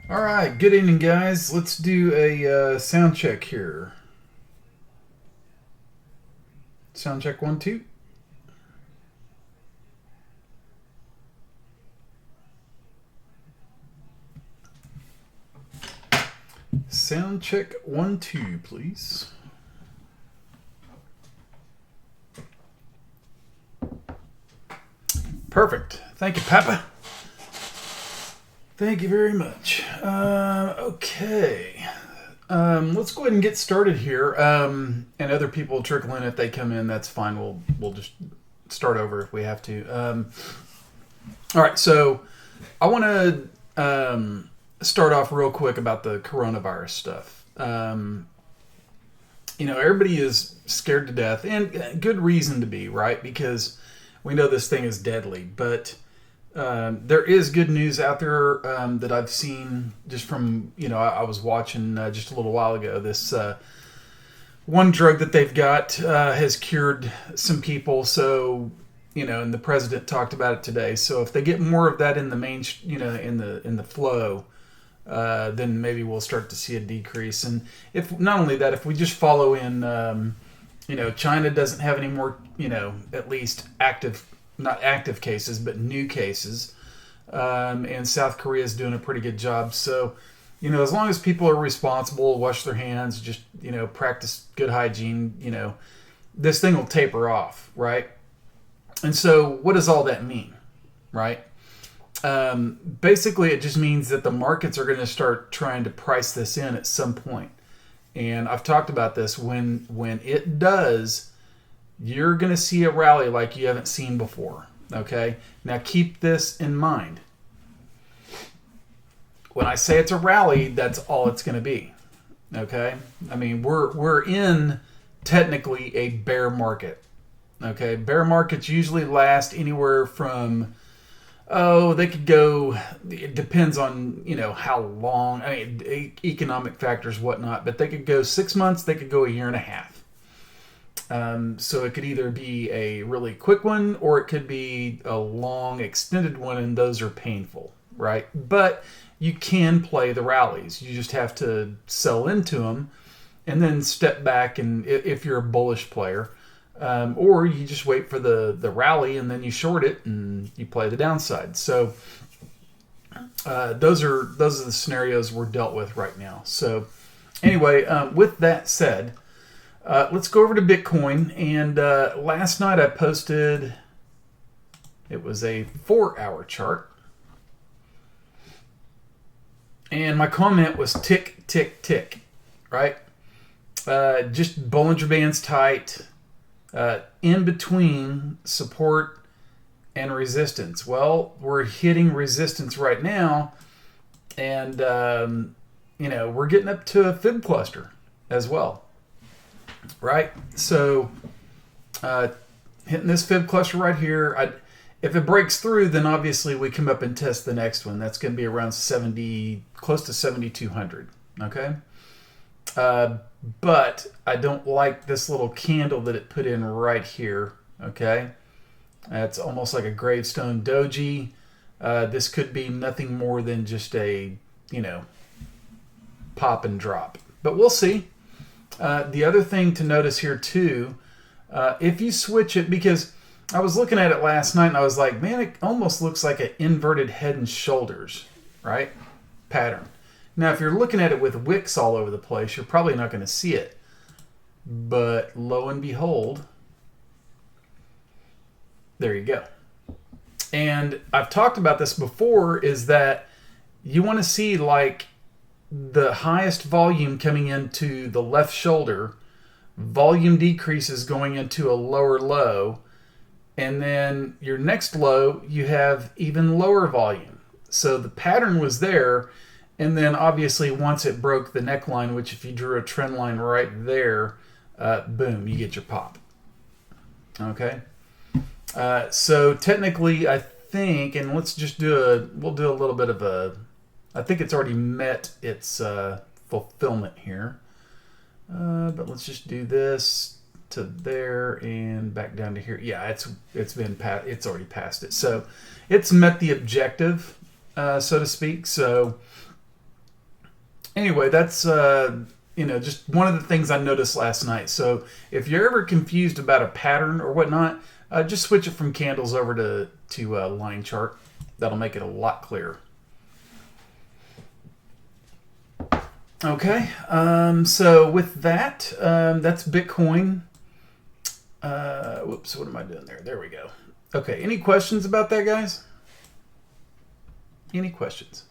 All right, good evening, guys. Let's do a sound check here. Sound check 1, 2. Sound check 1, 2, please. Perfect. Thank you, Papa. Thank you very much. Okay. Let's go ahead and get started here. And other people trickle in if they come in. That's fine. We'll just start over if we have to. All right. So I want to start off real quick about the coronavirus stuff. Everybody is scared to death, and good reason to be, right? Because we know this thing is deadly. But there is good news out there that I've seen just from, I was watching just a little while ago. This one drug that they've got has cured some people. So, and the president talked about it today. So if they get more of that in the main, in the flow, then maybe we'll start to see a decrease. And if not only that, if we just follow in, China doesn't have any more, at least not active cases, but new cases. And South Korea is doing a pretty good job. So, as long as people are responsible, wash their hands, just, practice good hygiene, this thing will taper off, right? And so what does all that mean, right? Basically, it just means that the markets are going to start trying to price this in at some point. And I've talked about this. When it does, you're going to see a rally like you haven't seen before. Okay? Now keep this in mind. When I say it's a rally, that's all it's going to be. Okay? I mean, we're in technically a bear market. Okay? Bear markets usually last anywhere from they could go, it depends on, how long, economic factors, whatnot, but they could go 6 months, they could go a year and a half. So it could either be a really quick one or it could be a long, extended one, and those are painful, right? But you can play the rallies. You just have to sell into them and then step back, and if you're a bullish player, or you just wait for the rally and then you short it and you play the downside. So those are the scenarios we're dealt with right now. So anyway, with that said, let's go over to Bitcoin. And last night I posted, it was a 4-hour chart. And my comment was tick, tick, tick, right? Just Bollinger Bands tight. In between support and resistance. Well, we're hitting resistance right now, and we're getting up to a fib cluster as well, right? So hitting this fib cluster right here. If it breaks through, then obviously we come up and test the next one. That's going to be around 70, close to 7,200. Okay. But I don't like this little candle that it put in right here, okay? That's almost like a gravestone doji. This could be nothing more than just a, pop and drop. But we'll see. The other thing to notice here too, if you switch it, because I was looking at it last night and I was like, man, it almost looks like an inverted head and shoulders, right? Pattern. Now, if you're looking at it with wicks all over the place, you're probably not going to see it. But lo and behold, there you go. And I've talked about this before, is that you want to see like the highest volume coming into the left shoulder, volume decreases going into a lower low, and then your next low, you have even lower volume. So the pattern was there. And then obviously once it broke the neckline, which if you drew a trend line right there, boom, you get your pop. Okay. So technically I think, and let's just we'll do a little bit of I think it's already met its fulfillment here. But let's just do this to there and back down to here. Yeah, it's already passed it. So it's met the objective. so to speak. So anyway, that's just one of the things I noticed last night. So if you're ever confused about a pattern or whatnot, just switch it from candles over to line chart. That'll make it a lot clearer. Okay, so with that, that's Bitcoin. Whoops, what am I doing there? There we go. Okay, any questions about that, guys? Any questions?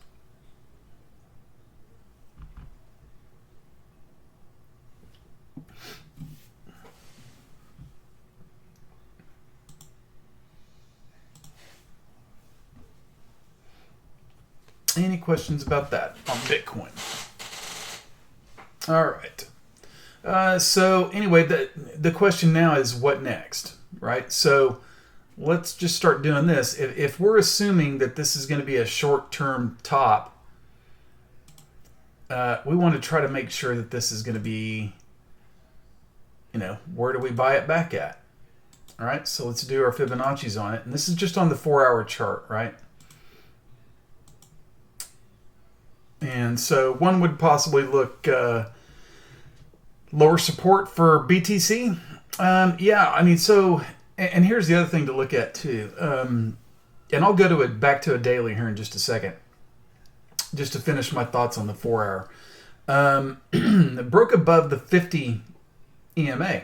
Any questions about that on Bitcoin? All right. So anyway, the question now is what next, right? So let's just start doing this. If we're assuming that this is going to be a short-term top, we want to try to make sure that this is going to be, where do we buy it back at? All right, so let's do our Fibonacci's on it. And this is just on the 4-hour chart, right? And so one would possibly look lower support for BTC. And here's the other thing to look at too. And I'll go back to a daily here in just a second, just to finish my thoughts on the 4-hour. It broke above the 50 EMA.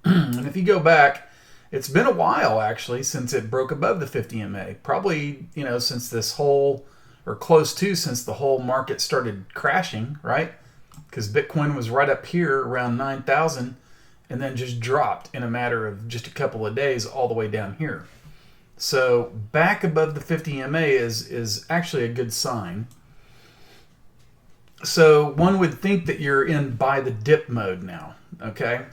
And if you go back, it's been a while actually since it broke above the 50 EMA. Probably, since this whole, or close to, since the whole market started crashing, right? Because Bitcoin was right up here around 9,000 and then just dropped in a matter of just a couple of days all the way down here. So back above the 50 EMA is actually a good sign. So one would think that you're in buy the dip mode now, okay?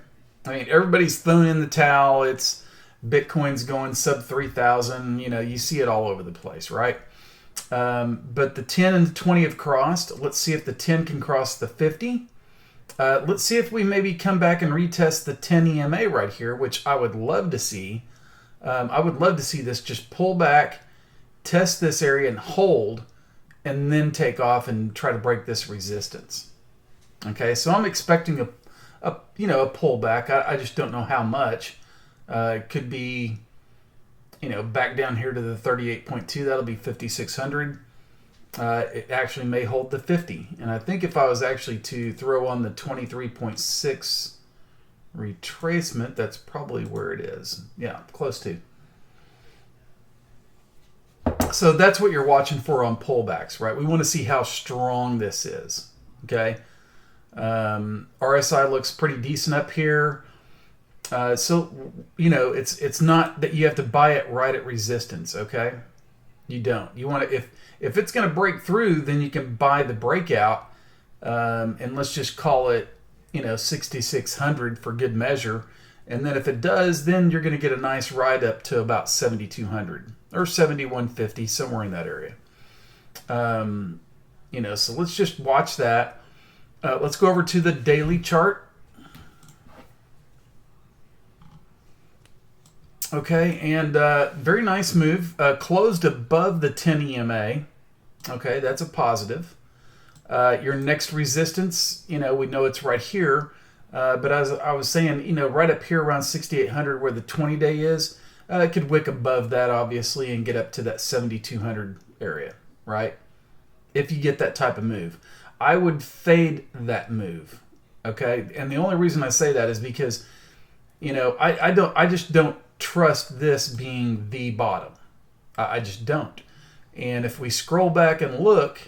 I mean, everybody's thrown in the towel. It's Bitcoin's going sub 3,000. You see it all over the place, right? But the 10 and the 20 have crossed. Let's see if the 10 can cross the 50. Let's see if we maybe come back and retest the 10 EMA right here, which I would love to see. I would love to see this just pull back, test this area and hold, and then take off and try to break this resistance. Okay, so I'm expecting a pullback. I just don't know how much. It could be, back down here to the 38.2. That'll be 5,600. It actually may hold the 50. And I think if I was actually to throw on the 23.6 retracement, that's probably where it is. Yeah, close to. So that's what you're watching for on pullbacks, right? We want to see how strong this is. Okay. RSI looks pretty decent up here. So it's not that you have to buy it right at resistance. Okay. You don't. You want to, if it's going to break through, then you can buy the breakout. And let's just call it, 6,600 for good measure. And then if it does, then you're going to get a nice ride up to about 7,200 or 7,150, somewhere in that area. So let's just watch that. Let's go over to the daily chart. Okay, and very nice move. Closed above the 10 EMA. Okay, that's a positive. Your next resistance, we know it's right here. But as I was saying, right up here around 6,800 where the 20-day is, it could wick above that, obviously, and get up to that 7,200 area, right? If you get that type of move. I would fade that move, okay? And the only reason I say that is because, I just don't trust this being the bottom. I just don't. And if we scroll back and look,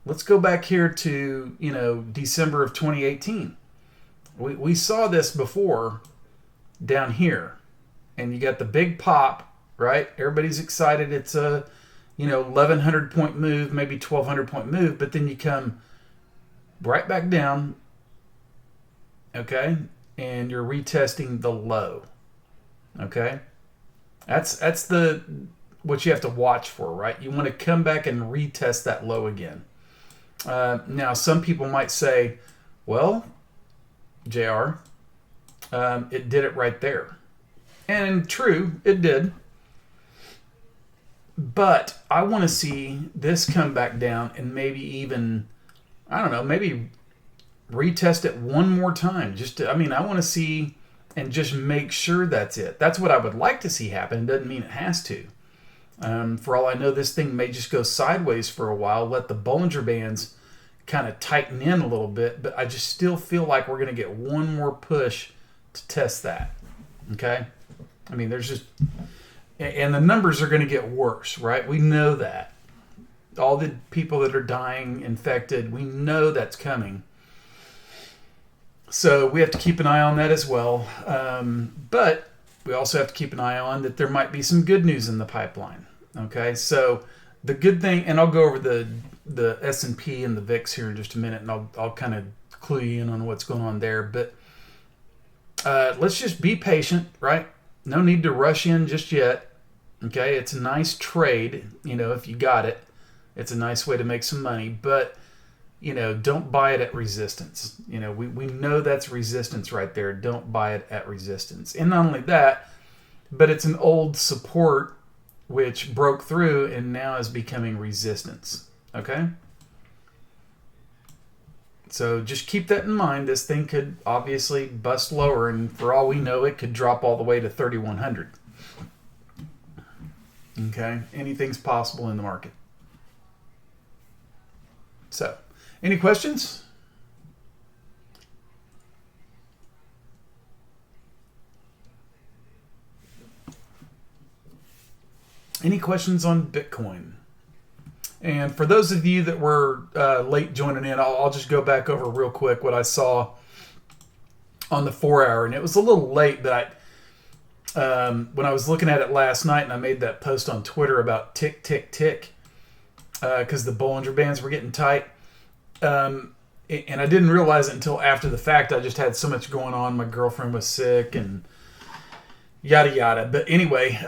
let's go back here to, December of 2018. We saw this before down here. And you got the big pop, right? Everybody's excited. It's a, 1,100 point move, maybe 1,200 point move. But then you come right back down, okay? And you're retesting the low, okay? That's what you have to watch for, right? You want to come back and retest that low again. Now, some people might say, well, JR, it did it right there. And true, it did. But I want to see this come back down and maybe even, I don't know, maybe retest it one more time. I want to see and just make sure that's it. That's what I would like to see happen. It doesn't mean it has to. For all I know, this thing may just go sideways for a while, let the Bollinger Bands kind of tighten in a little bit, but I just still feel like we're going to get one more push to test that. Okay? I mean, and the numbers are going to get worse, right? We know that. All the people that are dying, infected, we know that's coming. So we have to keep an eye on that as well. But we also have to keep an eye on that there might be some good news in the pipeline. Okay, so the good thing, and I'll go over the S&P and the VIX here in just a minute, and I'll kind of clue you in on what's going on there. But let's just be patient, right? No need to rush in just yet. Okay, it's a nice trade, if you got it. It's a nice way to make some money, but don't buy it at resistance. We know that's resistance right there. Don't buy it at resistance. And not only that, but it's an old support which broke through and now is becoming resistance. Okay? So just keep that in mind. This thing could obviously bust lower, and for all we know, it could drop all the way to 3,100. Okay? Anything's possible in the market. So, any questions? Any questions on Bitcoin? And for those of you that were late joining in, I'll just go back over real quick what I saw on the 4-hour. And it was a little late, but when I was looking at it last night, and I made that post on Twitter about tick, tick, tick, because the Bollinger Bands were getting tight. And I didn't realize it until after the fact. I just had so much going on. My girlfriend was sick and yada, yada. But anyway,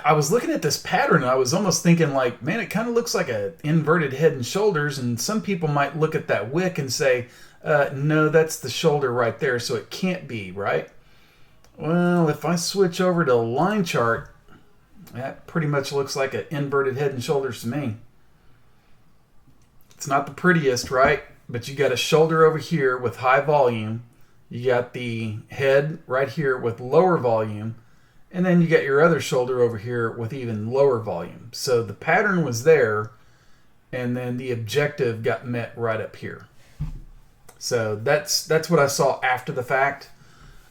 I was looking at this pattern and I was almost thinking like, man, it kind of looks like an inverted head and shoulders. And some people might look at that wick and say, no, that's the shoulder right there. So it can't be, right? Well, if I switch over to a line chart, that pretty much looks like an inverted head and shoulders to me. It's not the prettiest, right? But you got a shoulder over here with high volume. You got the head right here with lower volume. And then you got your other shoulder over here with even lower volume. So the pattern was there, and then the objective got met right up here. So that's what I saw after the fact.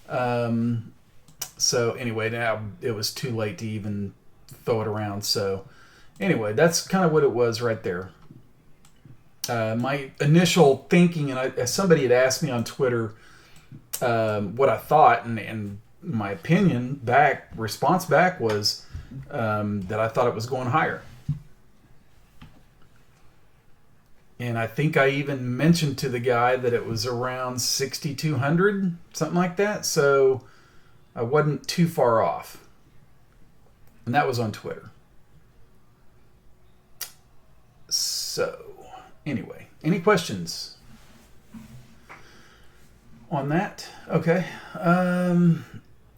So anyway, now it was too late to even throw it around. So anyway, that's kind of what it was right there. My initial thinking, and somebody had asked me on Twitter what I thought, and my opinion response back was that I thought it was going higher. And I think I even mentioned to the guy that it was around 6,200, something like that. So I wasn't too far off. And that was on Twitter. So anyway, any questions on that? Okay.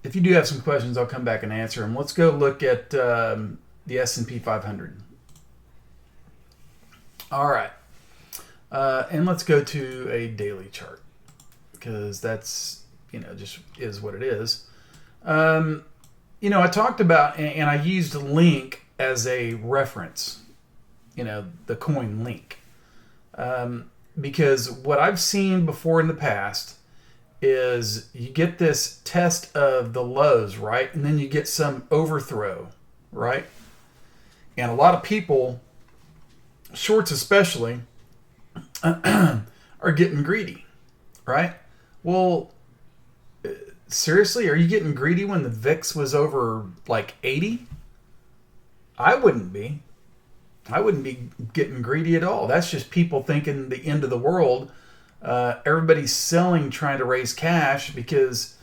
If you do have some questions, I'll come back and answer them. Let's go look at the S&P 500. All right. And let's go to a daily chart, because that's, just is what it is. I talked about, and I used Link as a reference, the coin Link. Because what I've seen before in the past is you get this test of the lows, right? And then you get some overthrow, right? And a lot of people, shorts especially, are getting greedy, right? Well, seriously, are you getting greedy when the VIX was over like 80? I wouldn't be. I wouldn't be getting greedy at all. That's just people thinking the end of the world. Everybody's selling, trying to raise cash because,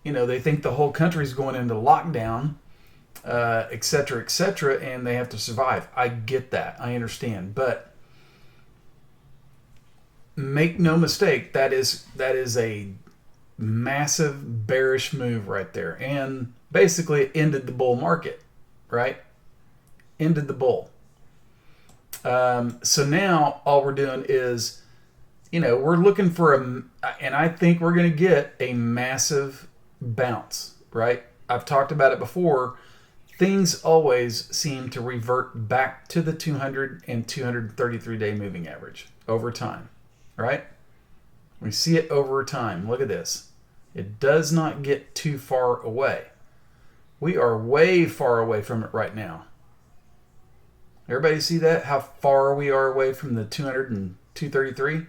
they think the whole country's going into lockdown, et cetera, and they have to survive. I get that. I understand. But make no mistake, that is a massive bearish move right there. And basically it ended the bull market. right? Ended the bull. So now all we're doing is, we're looking for and I think we're going to get a massive bounce, right? I've talked about it before. Things always seem to revert back to the 200 and 233 day moving average over time, right? We see it over time. Look at this. It does not get too far away. We are way far away from it right now. Everybody see that? How far we are away from the 200 and 233?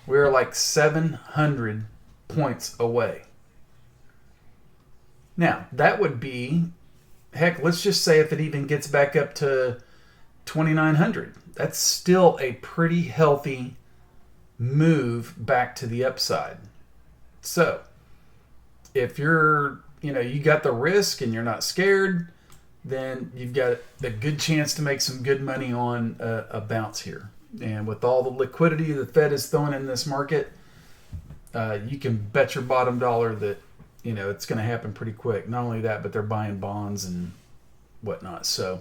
We're like 700 points away. Now, that would be, heck, let's just say if it even gets back up to 2,900. That's still a pretty healthy move back to the upside. So, if you're, you got the risk and you're not scared, then you've got a good chance to make some good money on a bounce here. And with all the liquidity the Fed is throwing in this market, you can bet your bottom dollar that, it's going to happen pretty quick. Not only that, but they're buying bonds and whatnot. So,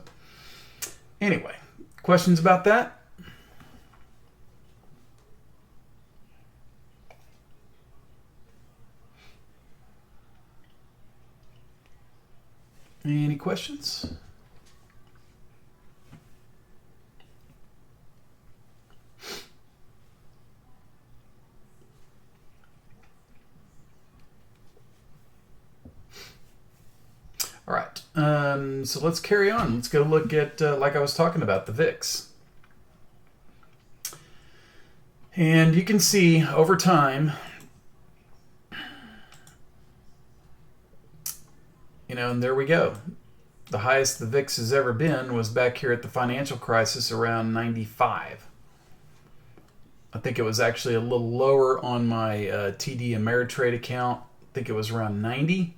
anyway, questions about that? Any questions? All right, so let's carry on. Let's go look at, like I was talking about, the VIX. And you can see over time, and there we go. The highest the VIX has ever been was back here at the financial crisis around 95. I think it was actually a little lower on my TD Ameritrade account. I think it was around 90.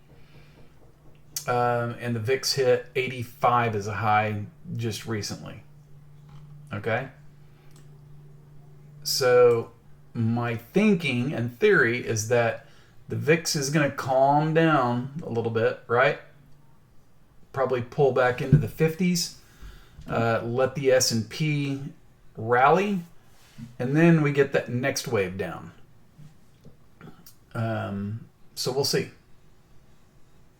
And the VIX hit 85 as a high just recently. Okay? So my thinking and theory is that the VIX is going to calm down a little bit, right? Probably pull back into the 50s. Let the S&P rally. And then we get that next wave down. So we'll see.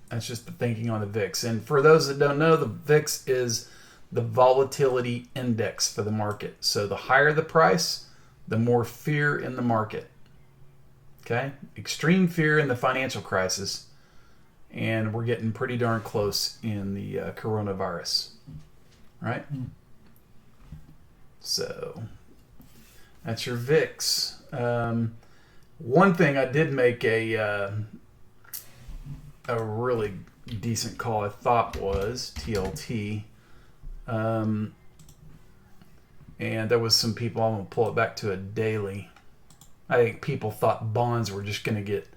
That's just the thinking on the VIX. And for those that don't know, the VIX is the volatility index for the market. So the higher the price, the more fear in the market. Okay? Extreme fear in the financial crisis. And we're getting pretty darn close in the coronavirus. Right? So that's your VIX. One thing I did make a really decent call, I thought, was TLT. And there was some people, I'm going to pull it back to a daily. I think people thought bonds were just going to get,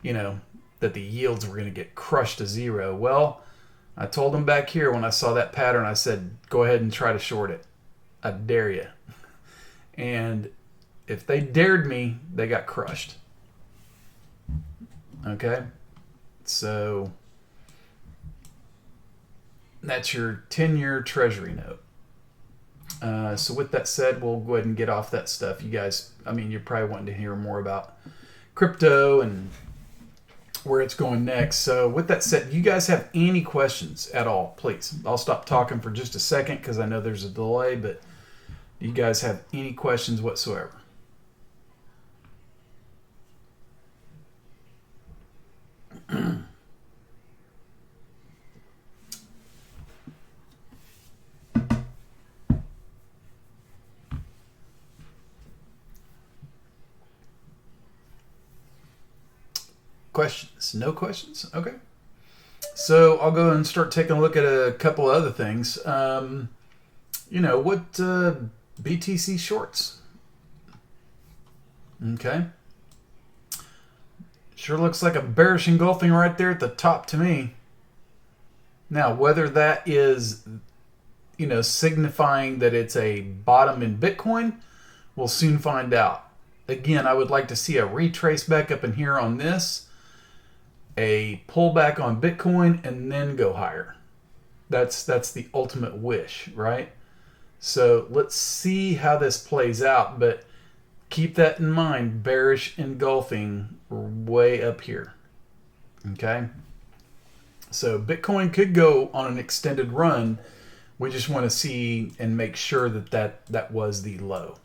that the yields were going to get crushed to zero. Well, I told them back here when I saw that pattern, I said, go ahead and try to short it. I dare you. And if they dared me, they got crushed. Okay? So that's your 10-year treasury note. So with that said, we'll go ahead and get off that stuff. You guys, you're probably wanting to hear more about crypto and where it's going next. So with that said, you guys have any questions at all, please. I'll stop talking for just a second because I know there's a delay, but do you guys have any questions whatsoever? Questions? No questions? Okay. So I'll go and start taking a look at a couple other things. What BTC shorts? Okay. Sure looks like a bearish engulfing right there at the top to me. Now, whether that is, signifying that it's a bottom in Bitcoin, we'll soon find out. Again, I would like to see a retrace back up in here on this, a pullback on Bitcoin, and then go higher. That's the ultimate wish, right? So let's see how this plays out, but keep that in mind. Bearish engulfing way up here. Okay? So Bitcoin could go on an extended run. We just want to see and make sure that was the low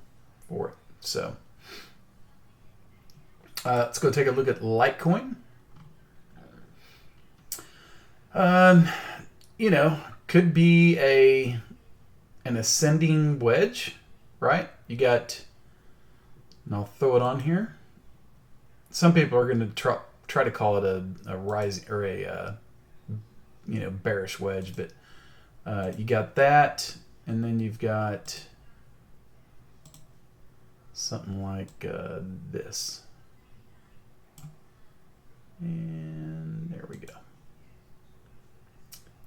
for it. So let's go take a look at Litecoin. Could be an ascending wedge, right? You got, and I'll throw it on here. Some people are going to try to call it a rising or a bearish wedge, but you got that, and then you've got something like this, and there we go.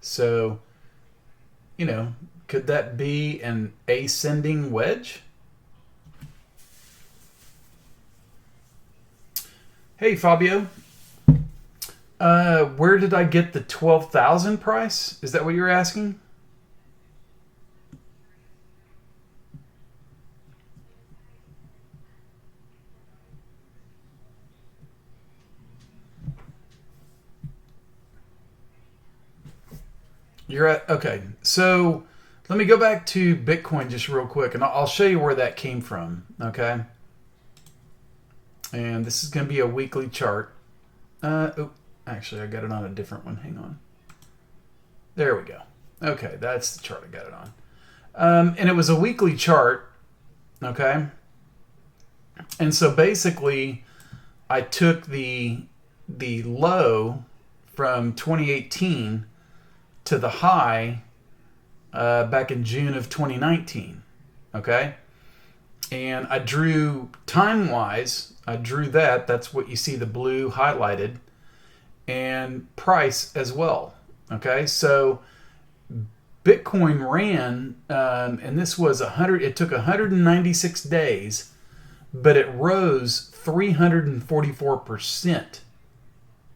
So, could that be an ascending wedge? Hey, Fabio. Where did I get the 12,000 price? Is that what you're asking? You're at, okay. So let me go back to Bitcoin just real quick, and I'll show you where that came from. Okay. And this is going to be a weekly chart. Actually, I got it on a different one. Hang on. There we go. Okay, that's the chart I got it on. And it was a weekly chart. Okay. And so basically, I took the low from 2018 to the high back in June of 2019. Okay. And I drew time-wise, I drew that. That's what you see the blue highlighted. And price as well. Okay. So Bitcoin ran, and this was it took 196 days, but it rose 344%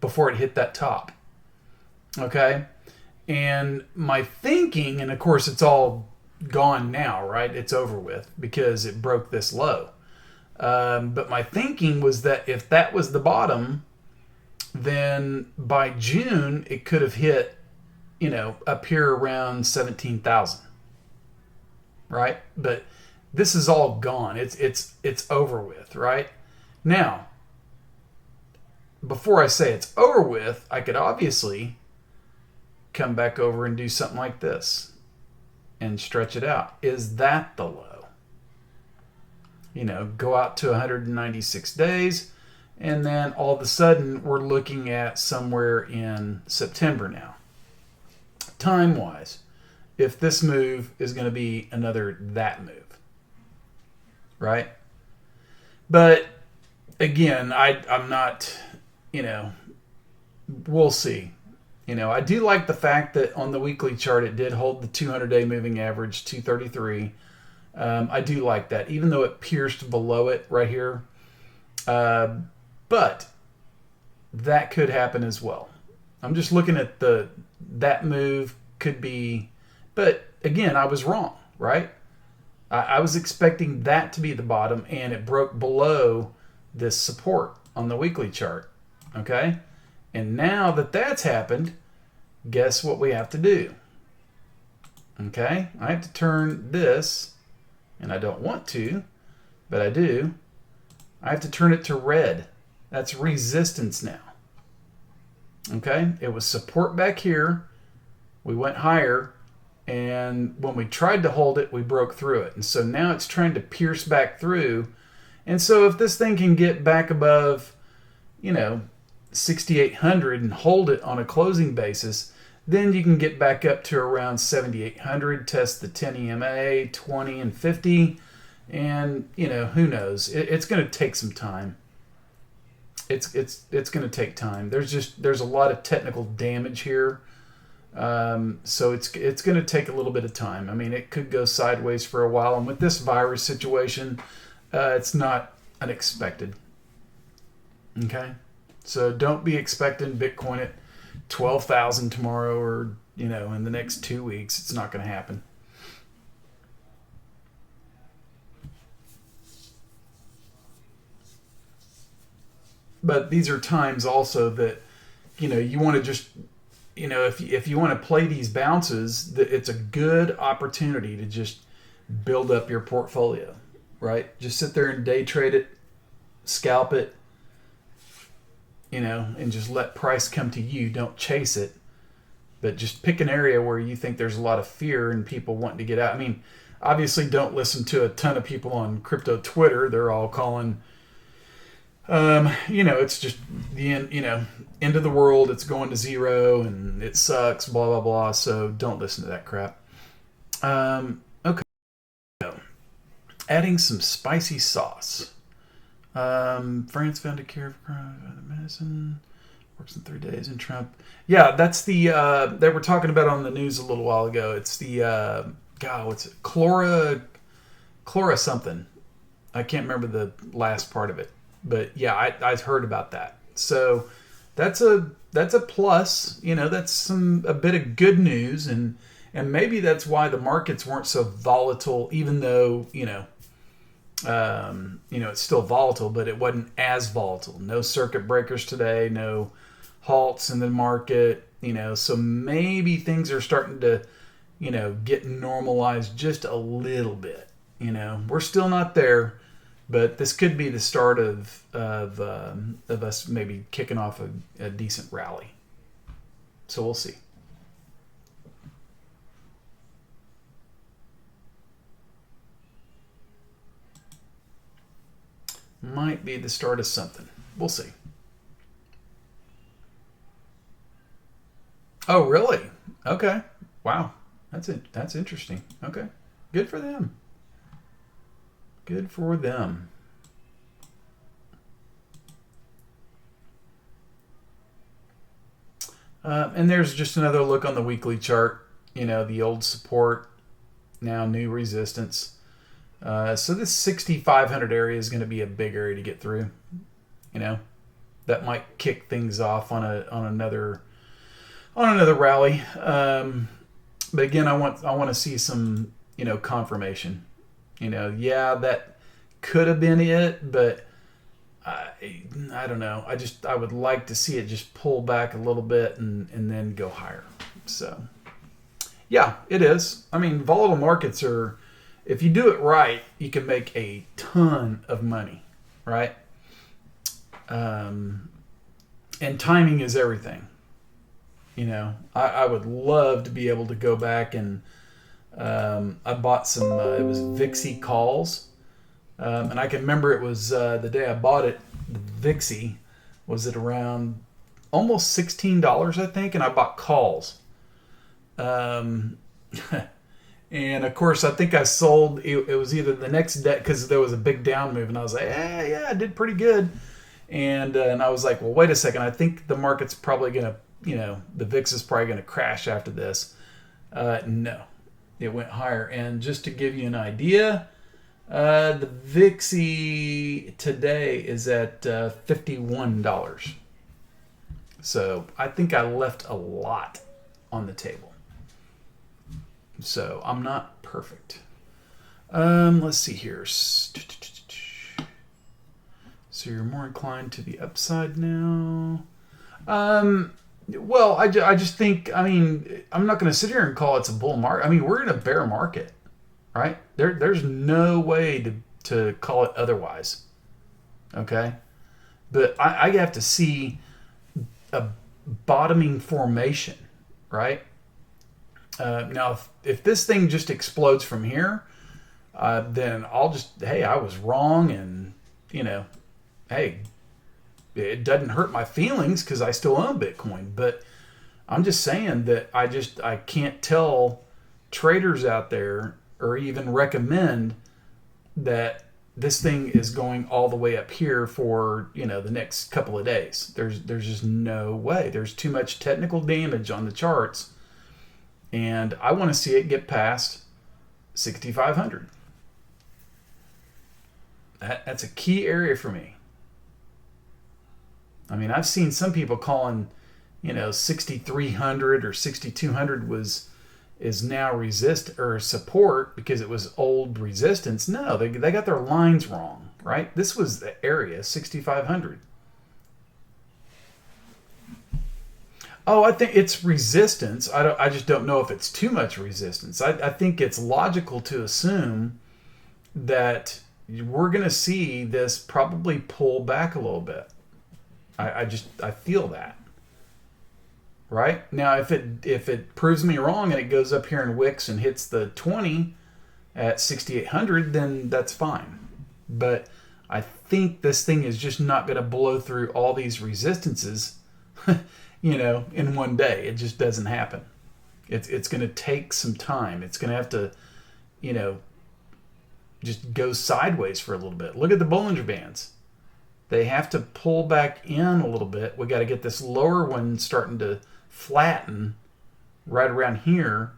before it hit that top. Okay. And my thinking, and of course it's all gone now, right? It's over with because it broke this low. But my thinking was that if that was the bottom, then by June it could have hit, up here around 17,000, right? But this is all gone. It's over with, right? Now, before I say it's over with, I could obviously come back over and do something like this and stretch it out. Is that the low? Go out to 196 days, and then all of a sudden we're looking at somewhere in September now. Time-wise, if this move is going to be another that move, right? But again, I'm not, we'll see. I do like the fact that on the weekly chart it did hold the 200-day moving average, 233. I do like that, even though it pierced below it right here. But that could happen as well. I'm just looking at that move could be, but again, I was wrong, right? I was expecting that to be the bottom, and it broke below this support on the weekly chart. Okay? And now that that's happened, guess what we have to do? Okay? I have to turn this, and I don't want to, but I do. I have to turn it to red. That's resistance now. Okay? It was support back here. We went higher, and when we tried to hold it, we broke through it. And so now it's trying to pierce back through. And so if this thing can get back above, 6,800 and hold it on a closing basis, then you can get back up to around 7,800, test the 10 EMA, 20 and 50, and who knows? It's going to take some time. It's going to take time. There's a lot of technical damage here, so it's going to take a little bit of time. I mean, it could go sideways for a while, and with this virus situation, it's not unexpected. Okay. So don't be expecting Bitcoin at 12,000 tomorrow or in the next 2 weeks. It's not going to happen. But these are times also that, you want to just, if you want to play these bounces, that it's a good opportunity to just build up your portfolio, right? Just sit there and day trade it, scalp it, and just let price come to you. Don't chase it, but just pick an area where you think there's a lot of fear and people wanting to get out. I mean, obviously don't listen to a ton of people on crypto Twitter. They're all calling, it's just the end of the world. It's going to zero and it sucks, blah, blah, blah. So don't listen to that crap. Okay. Adding some spicy sauce. France found a cure for coronavirus medicine. Works in 3 days in Trump. Yeah, that's the that we're talking about on the news a little while ago. It's the what's it? Chlora something. I can't remember the last part of it, but yeah, I've heard about that. So that's a plus. That's a bit of good news, and maybe that's why the markets weren't so volatile, even though it's still volatile, but it wasn't as volatile. No circuit breakers today, no halts in the market, so maybe things are starting to, get normalized just a little bit. We're still not there, but this could be the start of us maybe kicking off a decent rally. So we'll see. Might be the start of something. We'll see. Oh, really? Okay. Wow. That's it. That's interesting. Okay. Good for them. Good for them. And there's just another look on the weekly chart. The old support, now new resistance. So this 6,500 area is going to be a big area to get through. That might kick things off on another rally. But again, I want to see some confirmation. That could have been it, but I don't know. I would like to see it just pull back a little bit and then go higher. So yeah, it is. I mean, volatile markets are. If you do it right, you can make a ton of money, right? And timing is everything. I would love to be able to go back and I bought some, it was VIXI calls. And I can remember it was the day I bought it, the VIXI was at around almost $16, I think, and I bought calls. And of course, I think I sold. It was either the next day because there was a big down move, and I was like, yeah, I did pretty good. And I was like, well, wait a second. I think the market's probably gonna, the VIX is probably gonna crash after this. No, it went higher. And just to give you an idea, the VIXI today is at $51. So I think I left a lot on the table. So I'm not perfect. Let's see here. So you're more inclined to the upside now. Well, I just think, I'm not going to sit here and call it's a bull market. I mean, we're in a bear market, right? There's no way to call it otherwise. Okay? But I have to see a bottoming formation, right? Now, if this thing just explodes from here, then I'll just, hey, I was wrong, and, hey, it doesn't hurt my feelings because I still own Bitcoin. But I'm just saying that I can't tell traders out there or even recommend that this thing is going all the way up here for, the next couple of days. There's just no way. There's too much technical damage on the charts. And I want to see it get past 6,500. That's a key area for me. I mean, I've seen some people calling, 6,300 or 6,200 is now resist or support because it was old resistance. No, they got their lines wrong, right? This was the area 6,500. Oh, I think it's resistance. I just don't know if it's too much resistance. I think it's logical to assume that we're going to see this probably pull back a little bit. I feel that. Right? Now, if it proves me wrong and it goes up here and wicks and hits the 20 at 6,800, then that's fine. But I think this thing is just not going to blow through all these resistances, in one day. It just doesn't happen. It's going to take some time. It's going to have to, just go sideways for a little bit. Look at the Bollinger Bands. They have to pull back in a little bit. We got to get this lower one starting to flatten right around here.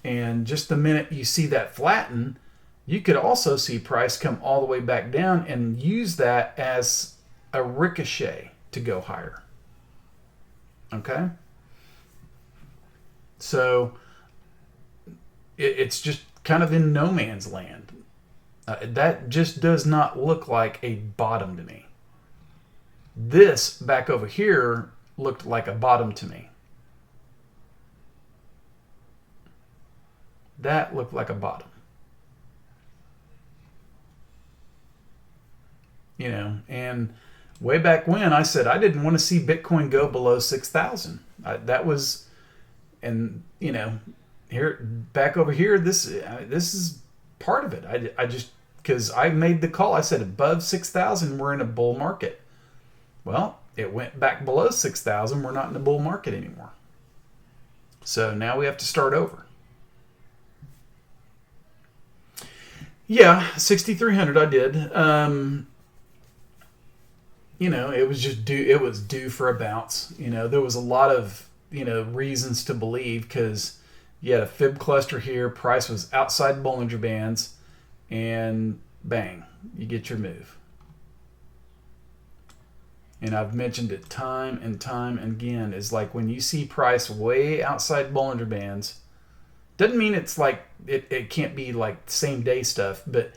And just the minute you see that flatten, you could also see price come all the way back down and use that as a ricochet to go higher. Okay? So it's just kind of in no man's land. That just does not look like a bottom to me. This back over here looked like a bottom to me. That looked like a bottom. And way back when I said I didn't want to see Bitcoin go below 6,000. That was, and here back over here, this is part of it. I just, because I made the call, I said above 6,000 we're in a bull market. Well, it went back below 6,000. We're not in a bull market anymore. So now we have to start over. Yeah, 6,300 I did. It was just due. It was due for a bounce. There was a lot of reasons to believe, because you had a fib cluster here. Price was outside Bollinger Bands, and bang, you get your move. And I've mentioned it time and time again, is like when you see price way outside Bollinger Bands, doesn't mean it's like it can't be like same day stuff, but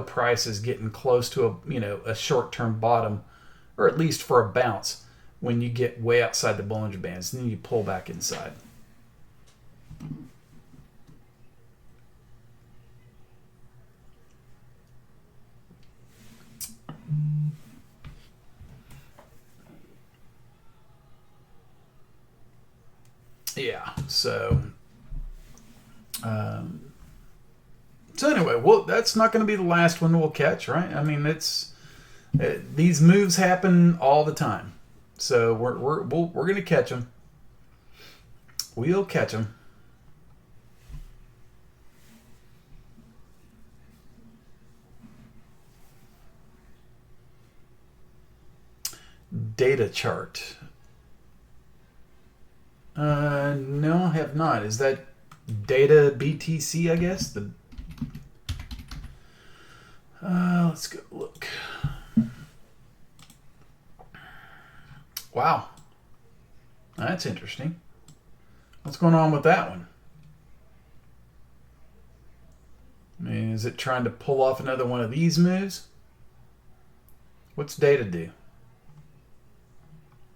price is getting close to a short-term bottom, or at least for a bounce, when you get way outside the Bollinger Bands, and then you pull back inside. Yeah, so anyway, well, that's not going to be the last one we'll catch, right? I mean, these moves happen all the time, so we're going to catch them. We'll catch them. Data chart. No, I have not. Is that data BTC, I guess? Let's go look. Wow. That's interesting. What's going on with that one? I mean, is it trying to pull off another one of these moves? What's data do?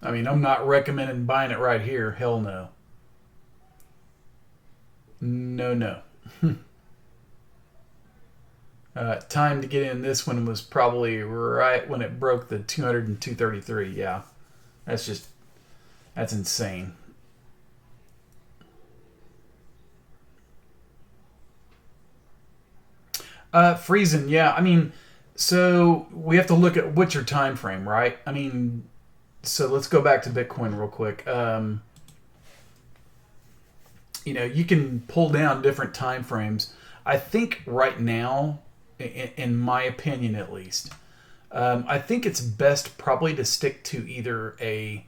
I mean, I'm not recommending buying it right here. Hell no. No. Time to get in this one was probably right when it broke the 200 and 233. Yeah, that's insane. Freezing, yeah. I mean, so we have to look at what's your time frame, right? I mean, so let's go back to Bitcoin real quick. You can pull down different time frames. I think right now, in my opinion at least, I think it's best probably to stick to either a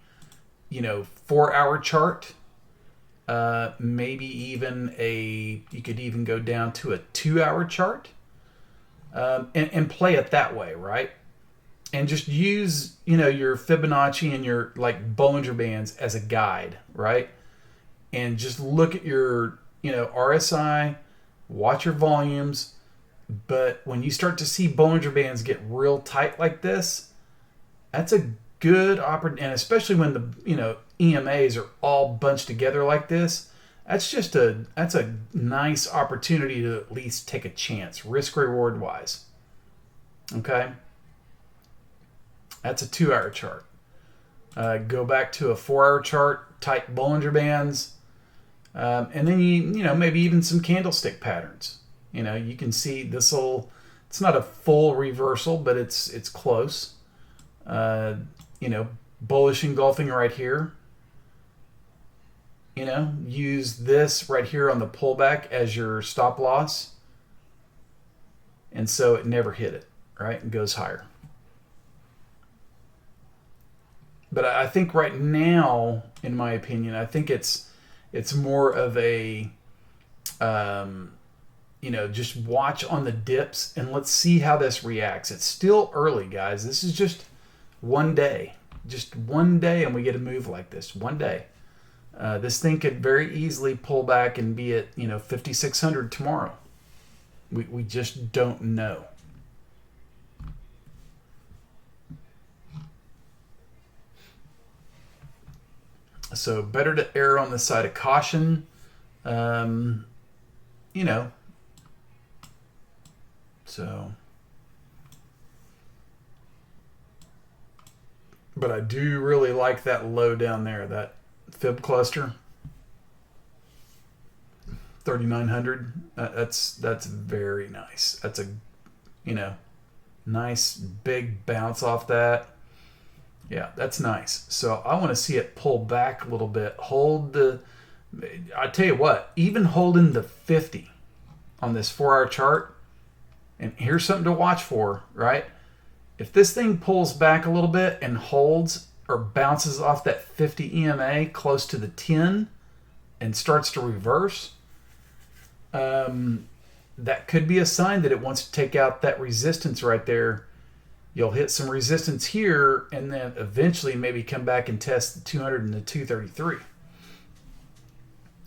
4-hour chart, maybe even you could even go down to a 2-hour chart, and play it that way, right? and just use, your Fibonacci and your like Bollinger Bands as a guide, right? And just look at your, RSI, watch your volumes. But when you start to see Bollinger Bands get real tight like this, that's a good opportunity. And especially when the, EMAs are all bunched together like this, that's a nice opportunity to at least take a chance, risk reward wise. Okay. That's a 2-hour chart. Go back to a 4-hour chart, tight Bollinger Bands. And then maybe even some candlestick patterns. You can see it's not a full reversal, but it's close. Bullish engulfing right here. Use this right here on the pullback as your stop loss. And so it never hit it, right? It goes higher. But I think right now, in my opinion, I think it's more of a, just watch on the dips and let's see how this reacts. It's still early, guys. This is just one day. Just one day and we get a move like this. One day. This thing could very easily pull back and be at, 5,600 tomorrow. We just don't know. So better to err on the side of caution. So, but I do really like that low down there, that fib cluster, 3,900. That's very nice. That's a, nice big bounce off that. Yeah, that's nice. So I want to see it pull back a little bit. I tell you what, even holding the 50 on this 4-hour chart, and here's something to watch for, right? If this thing pulls back a little bit and holds or bounces off that 50 EMA close to the 10 and starts to reverse, that could be a sign that it wants to take out that resistance right there. You'll hit some resistance here and then eventually maybe come back and test the 200 and the 233.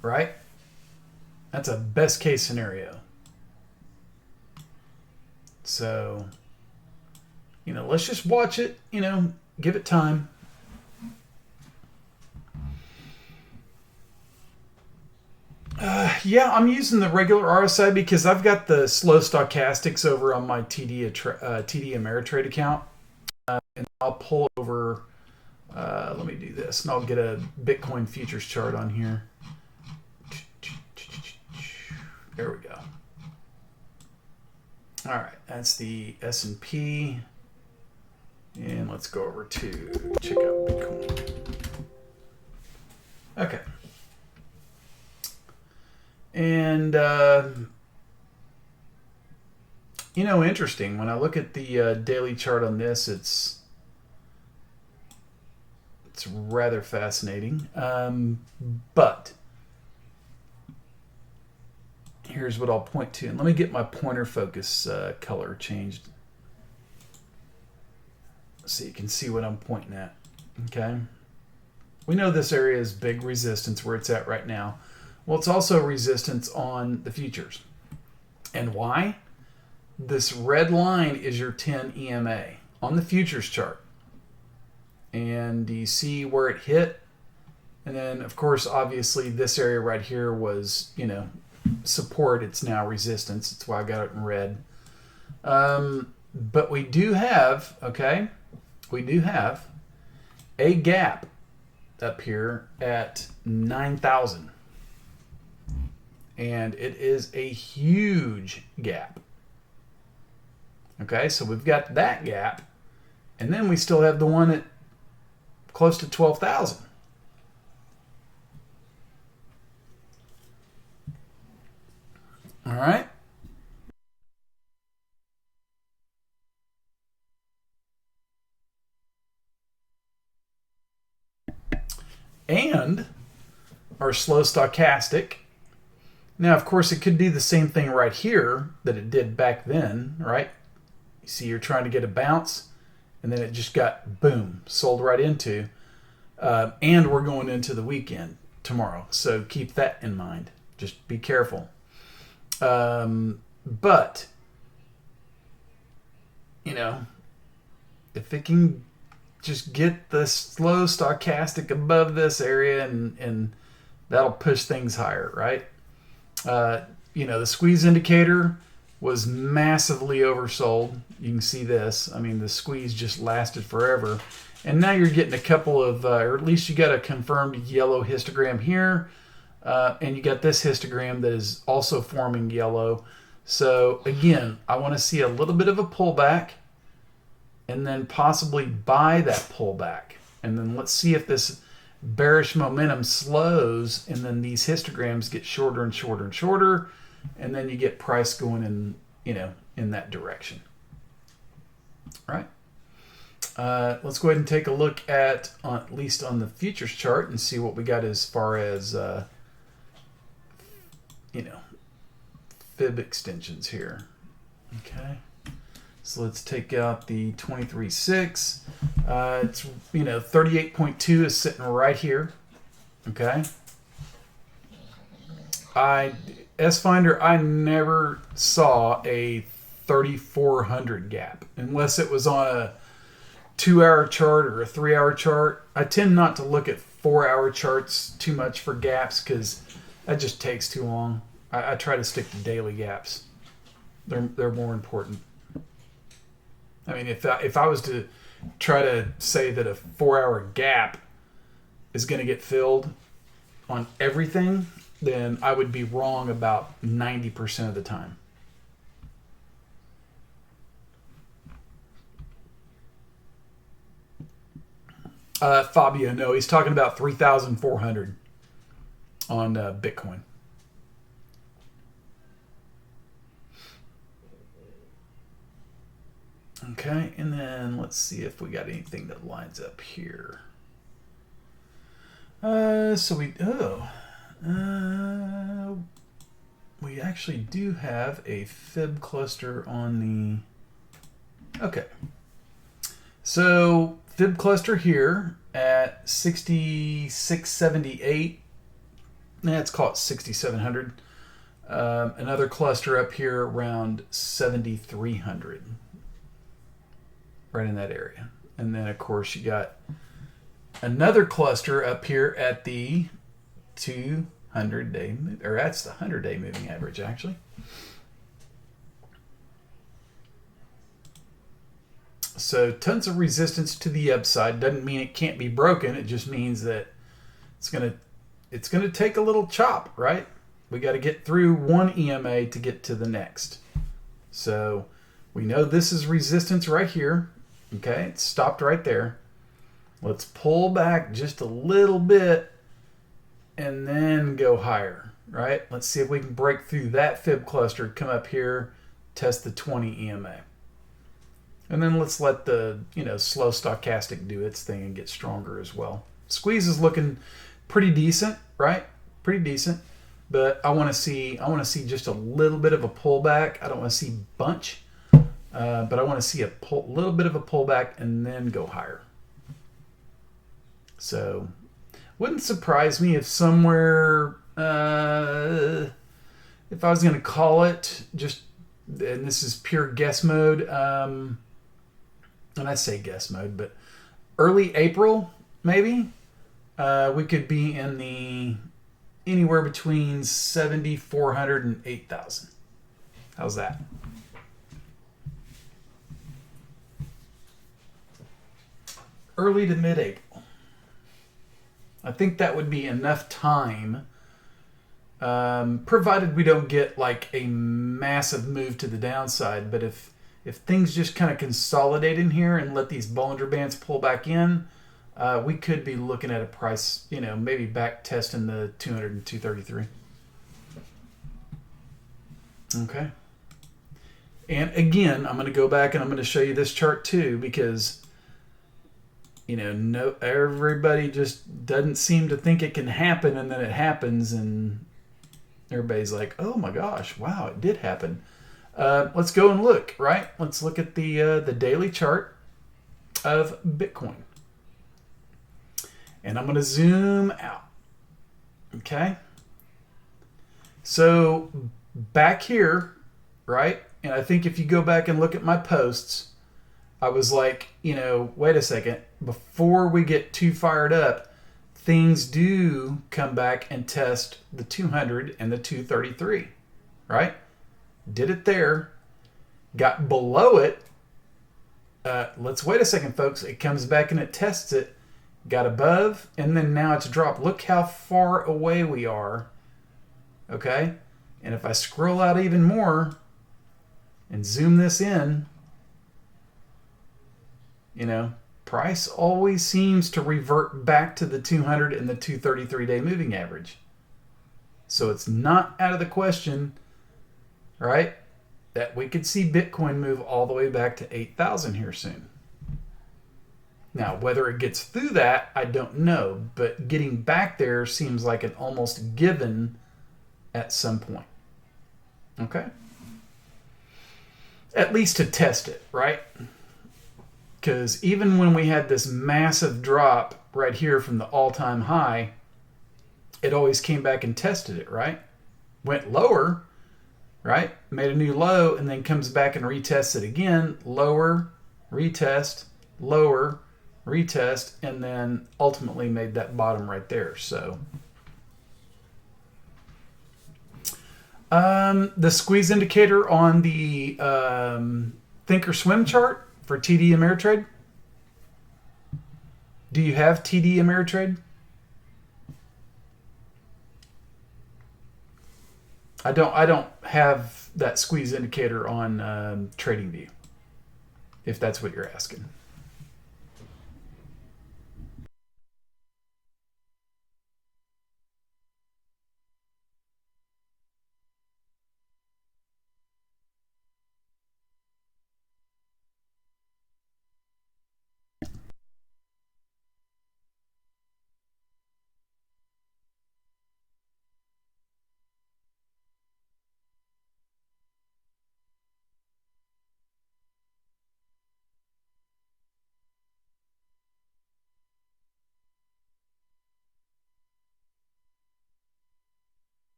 Right? That's a best case scenario. So, let's just watch it, give it time. Yeah, I'm using the regular RSI because I've got the slow stochastics over on my TD Ameritrade account. And I'll pull over, let me do this, and I'll get a Bitcoin futures chart on here. There we go. All right, that's the S&P. And let's go over to check out Bitcoin. Okay. And, interesting. When I look at the daily chart on this, it's rather fascinating. But here's what I'll point to. And let me get my pointer focus color changed so you can see what I'm pointing at. Okay. We know this area is big resistance where it's at right now. Well, it's also resistance on the futures. And why? This red line is your 10 EMA on the futures chart. And do you see where it hit? And then, of course, obviously, this area right here was, support. It's now resistance. That's why I got it in red. But we do have, a gap up here at 9,000. And it is a huge gap. Okay, so we've got that gap. And then we still have the one at close to 12,000. All right. And our slow stochastic. Now, of course, it could do the same thing right here that it did back then, right? You see, you're trying to get a bounce, and then it just got, boom, sold right into. And we're going into the weekend tomorrow, so keep that in mind. Just be careful. But, you know, if it can just get the slow stochastic above this area, and that'll push things higher, right? You know, the squeeze indicator was massively oversold. You can see this. I mean, the squeeze just lasted forever. And now you're getting a couple of, or at least you got a confirmed yellow histogram here. And you got this histogram that is also forming yellow. So again, I want to see a little bit of a pullback and then possibly buy that pullback. And then let's see if this bearish momentum slows, and then these histograms get shorter and shorter and shorter, and then you get price going in, you know, in that direction. All right. Let's go ahead and take a look at least on the futures chart and see what we got as far as, you know, fib extensions here. Okay. So let's take out the 23.6. It's, you know, 38.2 is sitting right here. Okay. S-Finder, I never saw a 3,400 gap unless it was on a 2-hour chart or a 3-hour chart. I tend not to look at 4-hour charts too much for gaps because that just takes too long. I try to stick to daily gaps. They're more important. I mean, if I was to try to say that a 4-hour gap is going to get filled on everything, then I would be wrong about 90% of the time. Fabio, no, he's talking about 3,400 on Bitcoin. Okay, and then let's see if we got anything that lines up here. We actually do have a fib cluster on the. Okay, so fib cluster here at 6678. Let's call it 6700. Another cluster up here around 7300. Right in that area. And then, of course, you got another cluster up here at the 200-day, or that's the 100-day moving average, actually. So tons of resistance to the upside. Doesn't mean it can't be broken. It just means that it's gonna take a little chop, right? We got to get through one EMA to get to the next. So we know this is resistance right here. Okay, it stopped right there. Let's pull back just a little bit and then go higher, right? Let's see if we can break through that fib cluster, come up here, test the 20 EMA. And then let's let the, you know, slow stochastic do its thing and get stronger as well. Squeeze is looking pretty decent, right? Pretty decent. But I want to see just a little bit of a pullback. I don't want to see bunch. But I want to see a little bit of a pullback and then go higher. So, wouldn't surprise me if somewhere, if I was going to call it, just, and this is pure guess mode, and I say guess mode, but early April, maybe, we could be in the anywhere between 7,400 and 8,000. How's that? Early to mid-April. I think that would be enough time, provided we don't get like a massive move to the downside. But if things just kind of consolidate in here and let these Bollinger Bands pull back in, we could be looking at a price, you know, maybe back testing the 200 and 233. Okay. And again, I'm going to go back and I'm going to show you this chart too, because you know, no, everybody just doesn't seem to think it can happen, and then it happens, and everybody's like, "Oh my gosh, wow, it did happen." Let's go and look, right? Let's look at the daily chart. of Bitcoin. And I'm going to zoom out. Okay. So back here, right? And I think if you go back and look at my posts, I was like, wait a second. Before we get too fired up, things do come back and test the 200 and the 233, right? Did it there. Got below it. Let's wait a second, folks. It comes back and it tests it. Got above, and then now it's dropped. Look how far away we are. Okay? And if I scroll out even more and zoom this in, price always seems to revert back to the 200 and the 233-day moving average. So it's not out of the question, right, that we could see Bitcoin move all the way back to 8,000 here soon. Now, whether it gets through that, I don't know. But getting back there seems like an almost given at some point. Okay? At least to test it, right? Because even when we had this massive drop right here from the all-time high, it always came back and tested it, right? Went lower, right? Made a new low, and then comes back and retests it again. Lower, retest, lower, retest, and then ultimately made that bottom right there. So the squeeze indicator on the Thinkorswim chart for TD Ameritrade. Do you have TD Ameritrade? I don't have that squeeze indicator on TradingView, if that's what you're asking.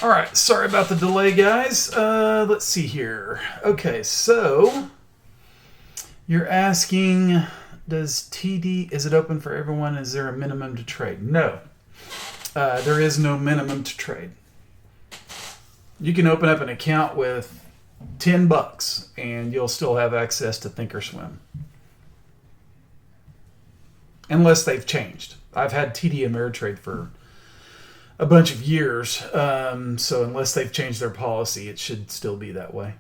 All right, sorry about the delay, guys. Let's see here. Okay, so you're asking, does TD, is it open for everyone? Is there a minimum to trade? No, there is no minimum to trade. You can open up an account with $10 and you'll still have access to Thinkorswim. Unless they've changed. I've had TD Ameritrade for a bunch of years. So unless they've changed their policy, it should still be that way.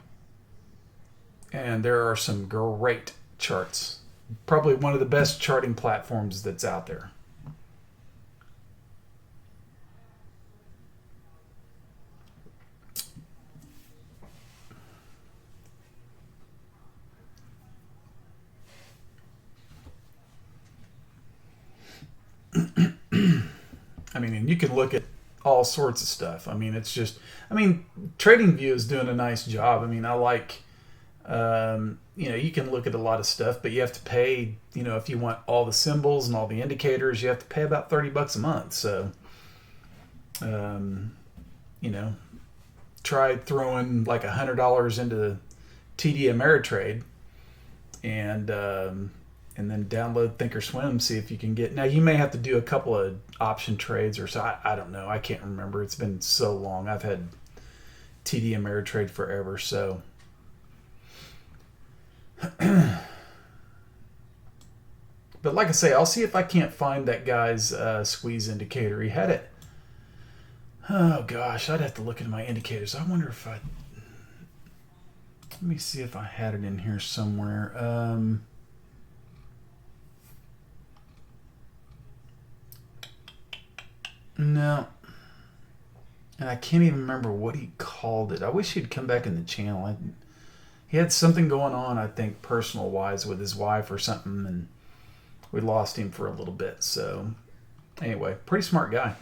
And there are some great charts. Probably one of the best charting platforms that's out there. I mean, and you can look at all sorts of stuff. I mean, it's just, TradingView is doing a nice job. I mean, I like, you can look at a lot of stuff, but you have to pay, if you want all the symbols and all the indicators, you have to pay about $30 a month. So, try throwing like $100 into TD Ameritrade and then download Thinkorswim, see if you can get. Now, you may have to do a couple of option trades or so. I don't know. I can't remember. It's been so long. I've had TD Ameritrade forever, so. But like I say, I'll see if I can't find that guy's squeeze indicator. He had it. Oh, gosh. I'd have to look into my indicators. I wonder if I. Let me see if I had it in here somewhere. No. And I can't even remember what he called it. I wish he'd come back in the channel. He had something going on, I think, personal-wise with his wife or something, and we lost him for a little bit. So, anyway, pretty smart guy.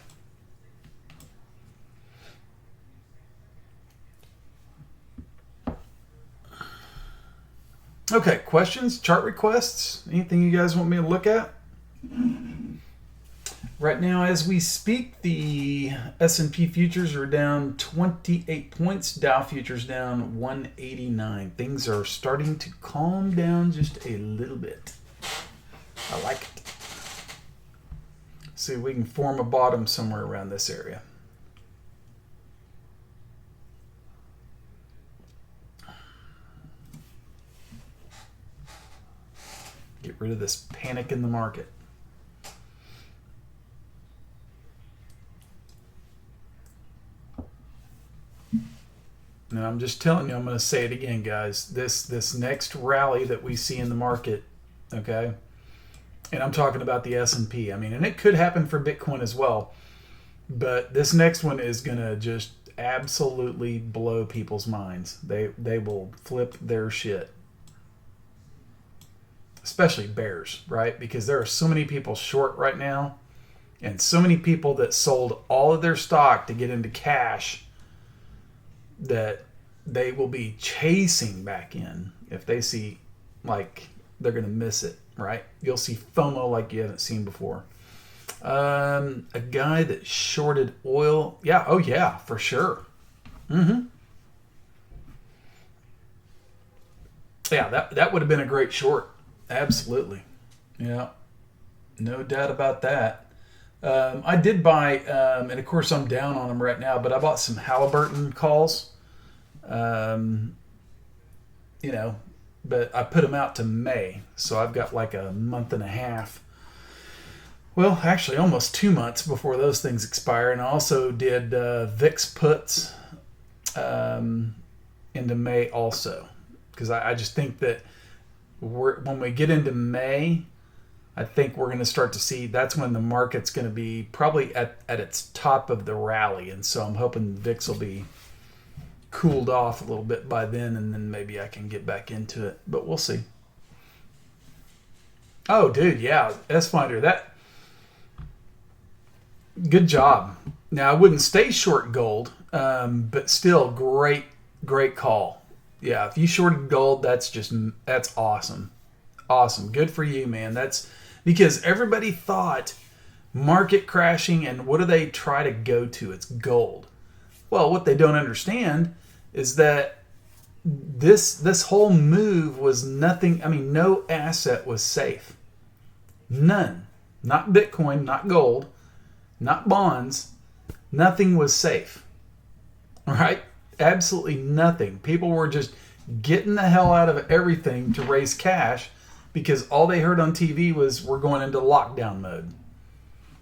Okay, questions, chart requests, anything you guys want me to look at? Right now, as we speak, the S&P futures are down 28 points. Dow futures down 189. Things are starting to calm down just a little bit. I like it. See if we can form a bottom somewhere around this area. Get rid of this panic in the market. Now, I'm just telling you, I'm going to say it again, guys. This next rally that we see in the market, okay, and I'm talking about the S&P. I mean, and it could happen for Bitcoin as well, but this next one is going to just absolutely blow people's minds. They will flip their shit, especially bears, right? Because there are so many people short right now, and so many people that sold all of their stock to get into cash that they will be chasing back in if they see like they're going to miss it, right? You'll see FOMO like you haven't seen before. A guy that shorted oil. Yeah. Oh yeah, for sure. Yeah, that would have been a great short. Absolutely. Yeah. No doubt about that. I did buy, and of course I'm down on them right now, but I bought some Halliburton calls. But I put them out to May, so I've got like a month and a half. Well, actually almost 2 months before those things expire. And I also did VIX puts into May also, because I just think that when we get into May, I think we're going to start to see that's when the market's going to be probably at its top of the rally. And so I'm hoping VIX will be cooled off a little bit by then, and then maybe I can get back into it. But we'll see. Oh, dude, yeah, S-Finder, that good job. Now, I wouldn't stay short gold, but still great call. Yeah, if you shorted gold, that's awesome. Awesome. Good for you, man. That's because everybody thought market crashing, and what do they try to go to? It's gold. Well, what they don't understand is that this whole move was nothing. I mean, no asset was safe. None. Not Bitcoin, not gold, not bonds. Nothing was safe. All right? Absolutely nothing. People were just getting the hell out of everything to raise cash because all they heard on TV was we're going into lockdown mode.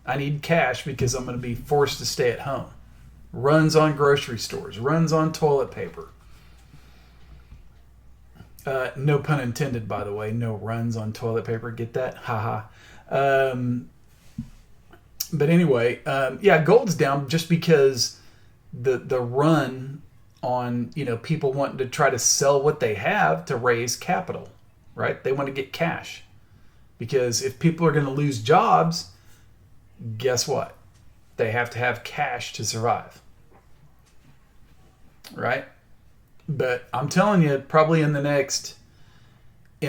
I need cash because I'm going to be forced to stay at home. Runs on grocery stores, runs on toilet paper. No pun intended, by the way. No runs on toilet paper. Get that? Haha. But anyway, yeah, gold's down just because the run on, people wanting to try to sell what they have to raise capital, right? They want to get cash. Because if people are going to lose jobs, guess what? They have to have cash to survive. Right? But I'm telling you, probably in the next, I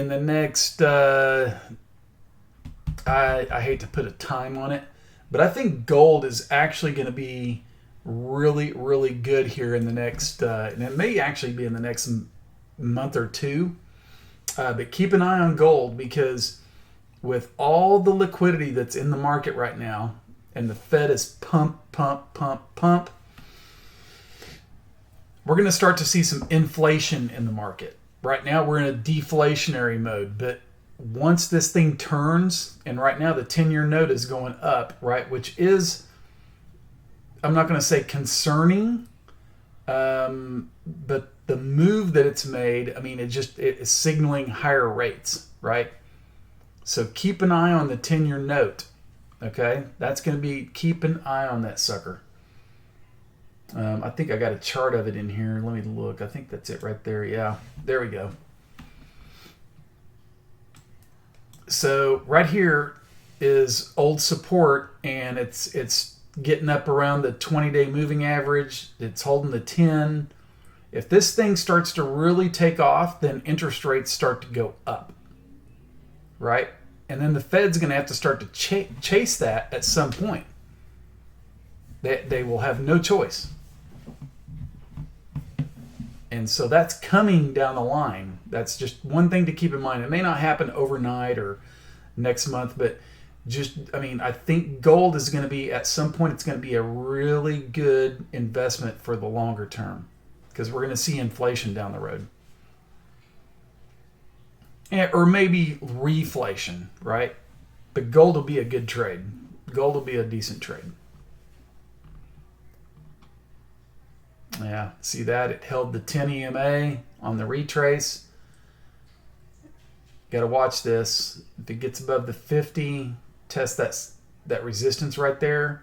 hate to put a time on it, but I think gold is actually going to be really, really good here in the next, and it may actually be in the next month or two. But keep an eye on gold, because with all the liquidity that's in the market right now, and the Fed is pump, we're going to start to see some inflation in the market. Right now, we're in a deflationary mode. But once this thing turns, and right now the 10-year note is going up, right, which is, I'm not going to say concerning, but the move that it's made, I mean, it is signaling higher rates, right? So keep an eye on the 10-year note, okay? That's going to be, keep an eye on that sucker. I think I got a chart of it in here. Let me look. I think that's it right there. Yeah, there we go. So right here is old support, and it's getting up around the 20-day moving average. It's holding the 10. If this thing starts to really take off, then interest rates start to go up, right? And then the Fed's going to have to start to chase that at some point. They will have no choice. And so that's coming down the line. That's just one thing to keep in mind. It may not happen overnight or next month, but I think gold is going to be, at some point, it's going to be a really good investment for the longer term, because we're going to see inflation down the road. Or maybe reflation, right? But gold will be a good trade. Gold will be a decent trade. Yeah, see that? It held the 10 EMA on the retrace. Got to watch this. If it gets above the 50, test that resistance right there.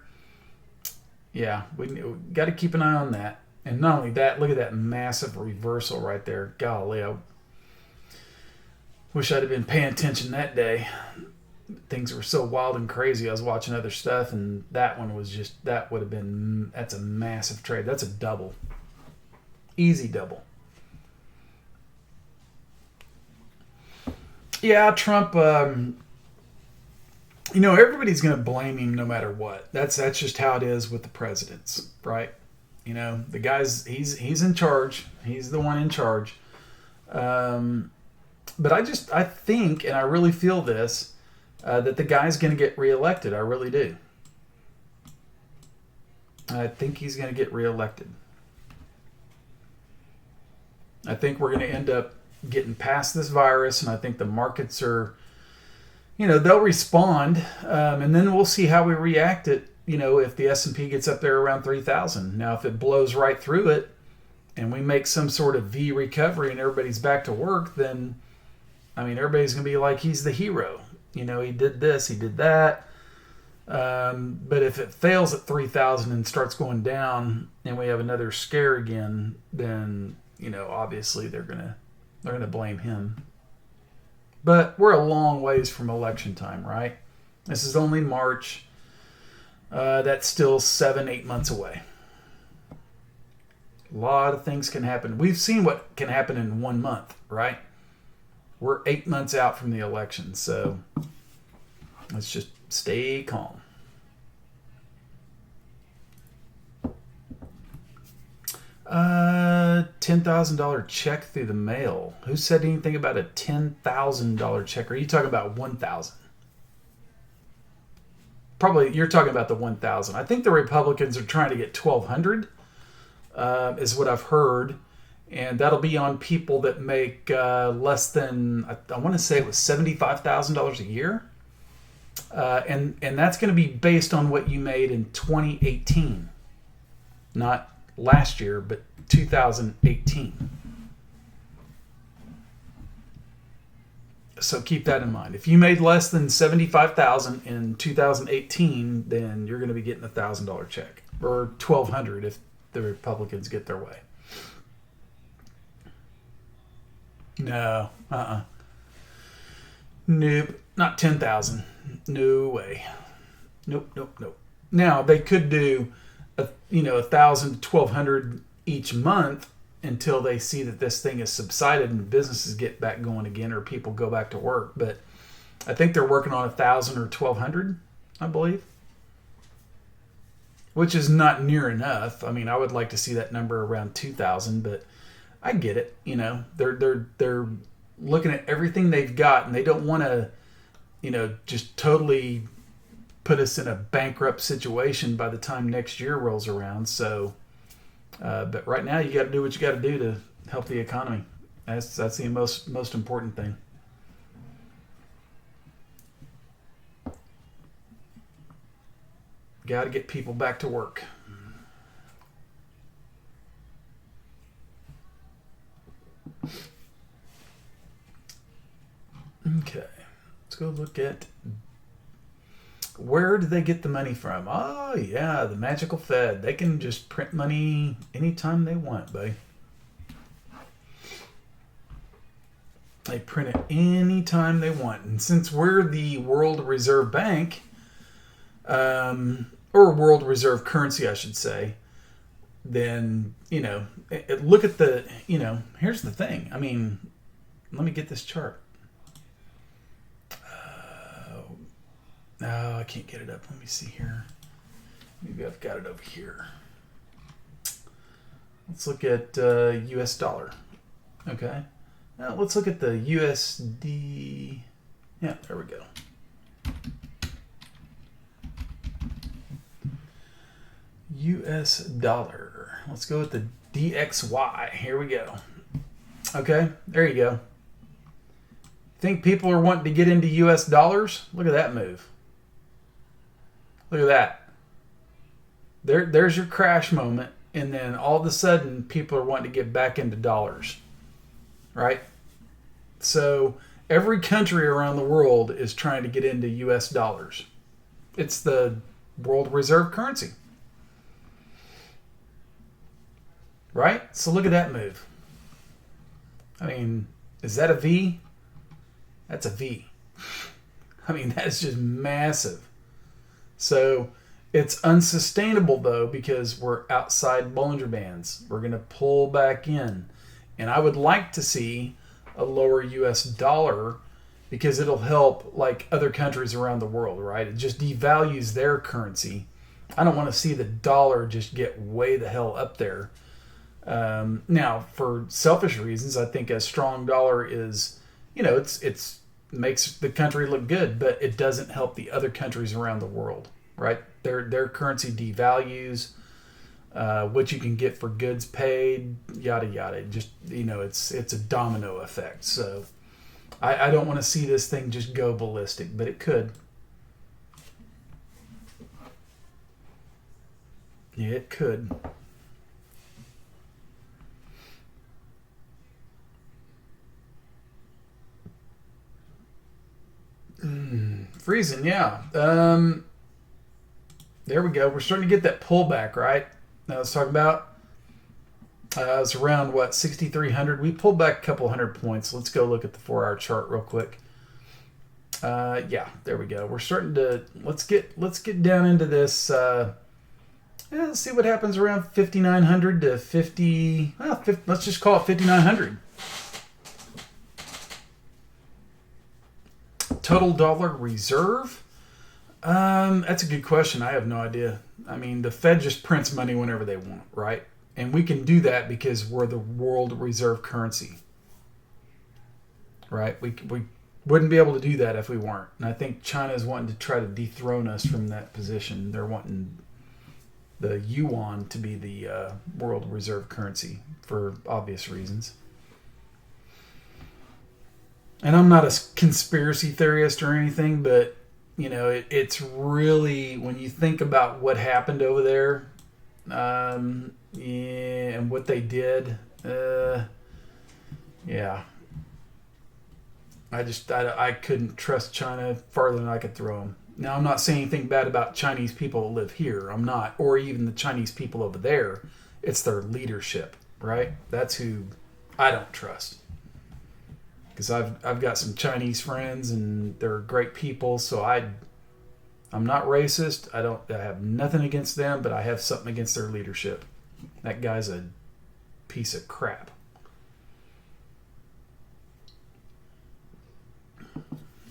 Yeah, we got to keep an eye on that. And not only that, look at that massive reversal right there. Golly, I wish I'd have been paying attention that day. Things were so wild and crazy. I was watching other stuff, and that one was just, that's a massive trade. That's a double. Easy double. Yeah, Trump, everybody's going to blame him no matter what. That's just how it is with the presidents, right? The guy's, he's in charge. He's the one in charge. But I think, and I really feel this, that the guy's going to get reelected. I really do. I think he's going to get reelected. I think we're going to end up getting past this virus, and I think the markets are, they'll respond, and then we'll see how we react if the S&P gets up there around 3,000. Now, if it blows right through it, and we make some sort of V recovery and everybody's back to work, then, everybody's going to be like, he's the hero. He did this, he did that. But if it fails at 3,000 and starts going down, and we have another scare again, then obviously they're gonna blame him. But we're a long ways from election time, right? This is only March. That's still 7-8 months away. A lot of things can happen. We've seen what can happen in 1 month, right? We're 8 months out from the election, so let's just stay calm. $10,000 check through the mail. Who said anything about a $10,000 check? Or are you talking about 1,000? Probably you're talking about the 1,000. I think the Republicans are trying to get 1,200, is what I've heard. And that'll be on people that make less than, I want to say it was $75,000 a year. And that's going to be based on what you made in 2018, not last year, but 2018. So keep that in mind. If you made less than $75,000 in 2018, then you're going to be getting a $1,000 check, or $1,200 if the Republicans get their way. No, nope, not 10,000. No way. Nope. Now they could do, 1,000 to 1,200 each month until they see that this thing has subsided and businesses get back going again or people go back to work. But I think they're working on 1,000 or 1,200, I believe, which is not near enough. I mean, I would like to see that number around 2,000, but I get it. They're looking at everything they've got, and they don't want to, just totally put us in a bankrupt situation by the time next year rolls around. So, but right now you got to do what you got to do to help the economy. That's the most important thing. Got to get people back to work. Okay, let's go look at where do they get the money from. Oh yeah, the magical Fed. They can just print money anytime they want, buddy. They print it anytime they want. And since we're the World Reserve Bank, or World Reserve Currency, I should say, then, look at the, here's the thing. I mean, let me get this chart. No, I can't get it up. Let me see here. Maybe I've got it over here. Let's look at US dollar. Okay. Now let's look at the USD. Yeah, there we go. US dollar. Let's go with the DXY. Here we go. Okay, there you go. Think people are wanting to get into US dollars? Look at that move. Look at that. There's your crash moment, and then all of a sudden people are wanting to get back into dollars. Right? So every country around the world is trying to get into US dollars. It's the world reserve currency. Right? So look at that move. I mean, is that a V? That's a V. I mean, that's just massive. So it's unsustainable, though, because we're outside Bollinger Bands. We're going to pull back in. And I would like to see a lower US dollar because it'll help like other countries around the world, right? It just devalues their currency. I don't want to see the dollar just get way the hell up there. Now, for selfish reasons, I think a strong dollar is, it's makes the country look good, but it doesn't help the other countries around the world, right? Their currency devalues what you can get for goods paid, yada yada. Just it's a domino effect. So I don't want to see this thing just go ballistic, but it could. Yeah, it could. Freezing, yeah. There we go. We're starting to get that pullback, right? Now let's talk about. It's around 6,300. We pulled back a couple hundred points. Let's go look at the 4-hour chart real quick. Yeah, there we go. We're starting to let's get down into this. Let's see what happens around 5,900 to 50. Well, let's just call it 5,900. Total dollar reserve? That's a good question. I have no idea. I mean, the Fed just prints money whenever they want, right? And we can do that because we're the world reserve currency, right? We wouldn't be able to do that if we weren't. And I think China is wanting to try to dethrone us from that position. They're wanting the yuan to be the world reserve currency for obvious reasons. And I'm not a conspiracy theorist or anything, but it's really, when you think about what happened over there, yeah, and what they did, yeah. I couldn't trust China farther than I could throw them. Now, I'm not saying anything bad about Chinese people that live here. I'm not. Or even the Chinese people over there. It's their leadership, right? That's who I don't trust. Because I've got some Chinese friends and they're great people, so I'm not racist. I have nothing against them, but I have something against their leadership. That guy's a piece of crap.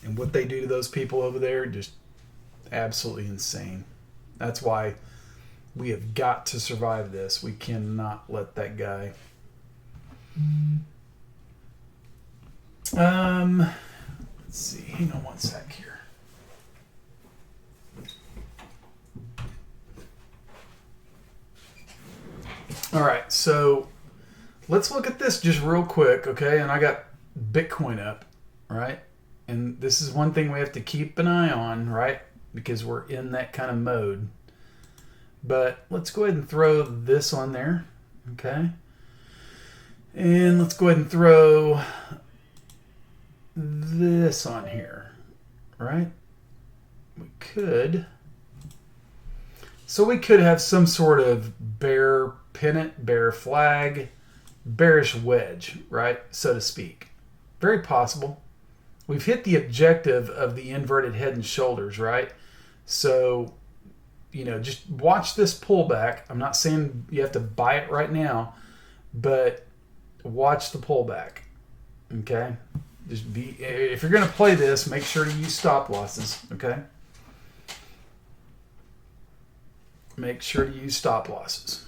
And what they do to those people over there, just absolutely insane. That's why we have got to survive this. We cannot let that guy. Let's see. Hang on one sec here. All right, so let's look at this just real quick, okay? And I got Bitcoin up, right? And this is one thing we have to keep an eye on, right? Because we're in that kind of mode. But let's go ahead and throw this on there, okay? And let's go ahead and throw this on here, right? We could. So we could have some sort of bear pennant, bear flag, bearish wedge, right? So to speak. Very possible. We've hit the objective of the inverted head and shoulders, right? So, just watch this pullback. I'm not saying you have to buy it right now, but watch the pullback, okay? If you're going to play this, make sure to use stop losses, okay? Make sure to use stop losses.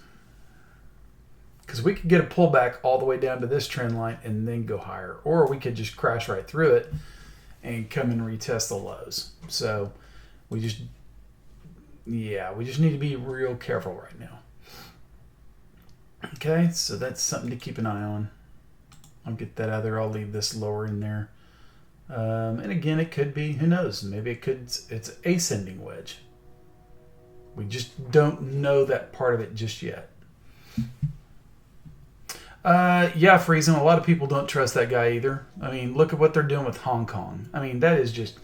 Because we could get a pullback all the way down to this trend line and then go higher. Or we could just crash right through it and come and retest the lows. So we just need to be real careful right now. Okay, so that's something to keep an eye on. I'll get that out of there. I'll leave this lower in there. And again, it could be, who knows, maybe it's ascending wedge. We just don't know that part of it just yet. Friesen, a lot of people don't trust that guy either. I mean, look at what they're doing with Hong Kong. I mean, that is just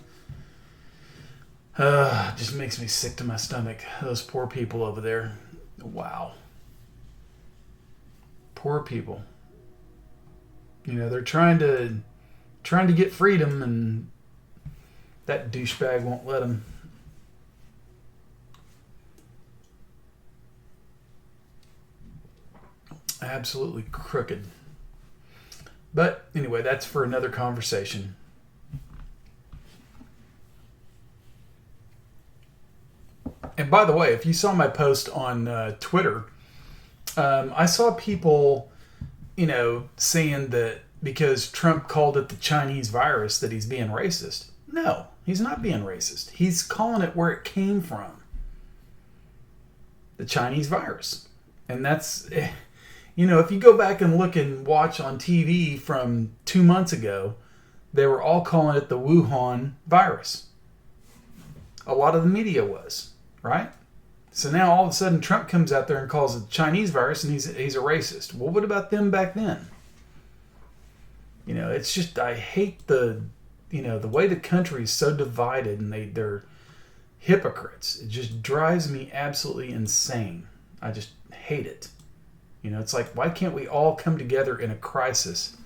makes me sick to my stomach. Those poor people over there. Wow. Poor people. They're trying to get freedom, and that douchebag won't let them. Absolutely crooked. But anyway, that's for another conversation. And by the way, if you saw my post on Twitter, I saw people, saying that because Trump called it the Chinese virus that he's being racist. No, he's not being racist. He's calling it where it came from. The Chinese virus. And that's... if you go back and look and watch on TV from 2 months ago, they were all calling it the Wuhan virus. A lot of the media was, right? So now all of a sudden Trump comes out there and calls it the Chinese virus, and he's a racist. Well, what about them back then? It's just, I hate the way the country is so divided, and they're hypocrites. It just drives me absolutely insane. I just hate it. It's like, why can't we all come together in a crisis?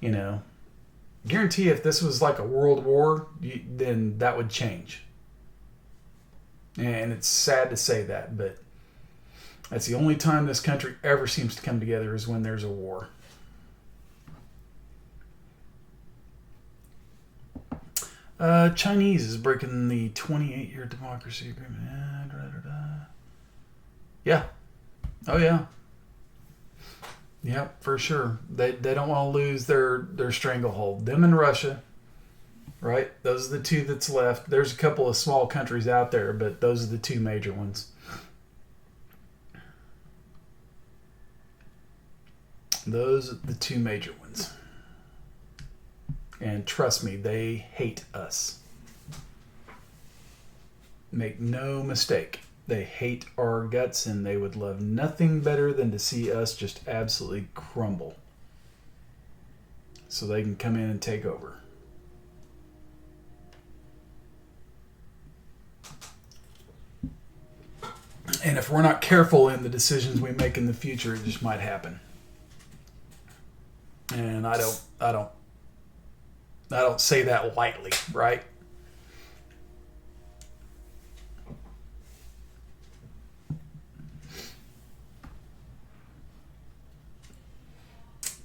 Guarantee if this was like a world war, then that would change. And it's sad to say that, but that's the only time this country ever seems to come together is when there's a war. Chinese is breaking the 28-year democracy agreement. Yeah. Oh, yeah. Yep, for sure. They don't want to lose their stranglehold. Them and Russia, right? Those are the two that's left. There's a couple of small countries out there, but those are the two major ones. Those are the two major ones. And trust me, they hate us. Make no mistake. They hate our guts, and they would love nothing better than to see us just absolutely crumble, so they can come in and take over. And if we're not careful in the decisions we make in the future, it just might happen. And I don't say that lightly, right?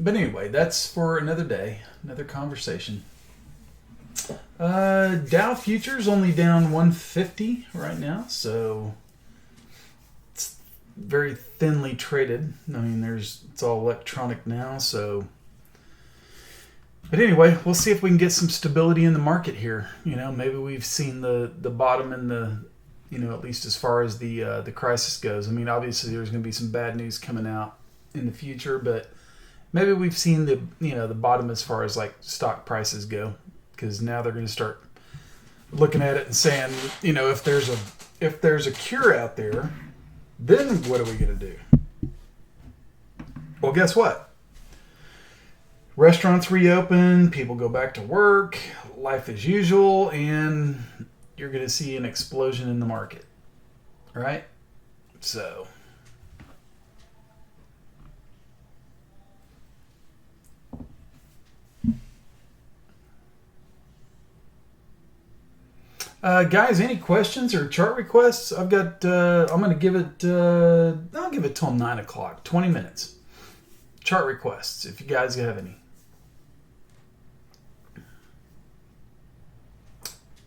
But anyway, that's for another day, another conversation. Dow futures only down 150 right now, so it's very thinly traded. I mean, it's all electronic now, so. But anyway, we'll see if we can get some stability in the market here. Maybe we've seen the bottom in the, at least as far as the crisis goes. I mean, obviously there's going to be some bad news coming out in the future, but maybe we've seen the bottom as far as like stock prices go, because now they're going to start looking at it and saying, if there's a cure out there, then what are we going to do? Well, guess what? Restaurants reopen, people go back to work, life as usual, and you're going to see an explosion in the market, right? So. Guys, any questions or chart requests? I've got, I'm going to give it, I'll give it till 9 o'clock, 20 minutes. Chart requests, if you guys have any.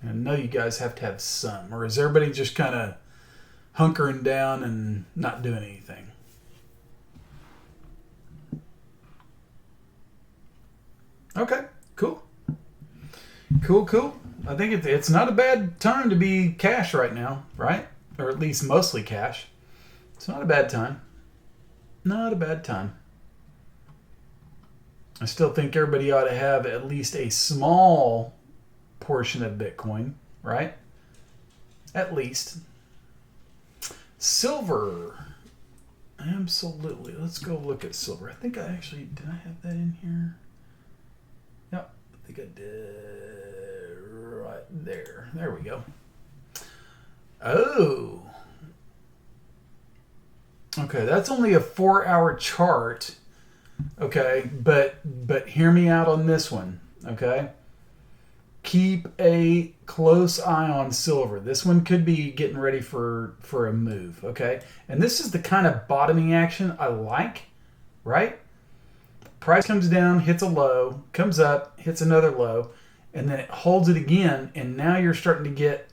I know you guys have to have some, or is everybody just kind of hunkering down and not doing anything? Okay, cool. Cool. I think it's not a bad time to be cash right now, right? Or at least mostly cash. It's not a bad time. Not a bad time. I still think everybody ought to have at least a small portion of Bitcoin, right? At least. Silver. Absolutely. Let's go look at silver. I think did I have that in here? Yep, I think I did. Right there. There we go. Oh. Okay, that's only a 4-hour chart. Okay, but hear me out on this one, okay? Keep a close eye on silver. This one could be getting ready for a move, okay? And this is the kind of bottoming action I like, right? Price comes down, hits a low, comes up, hits another low, and then it holds it again, and now you're starting to get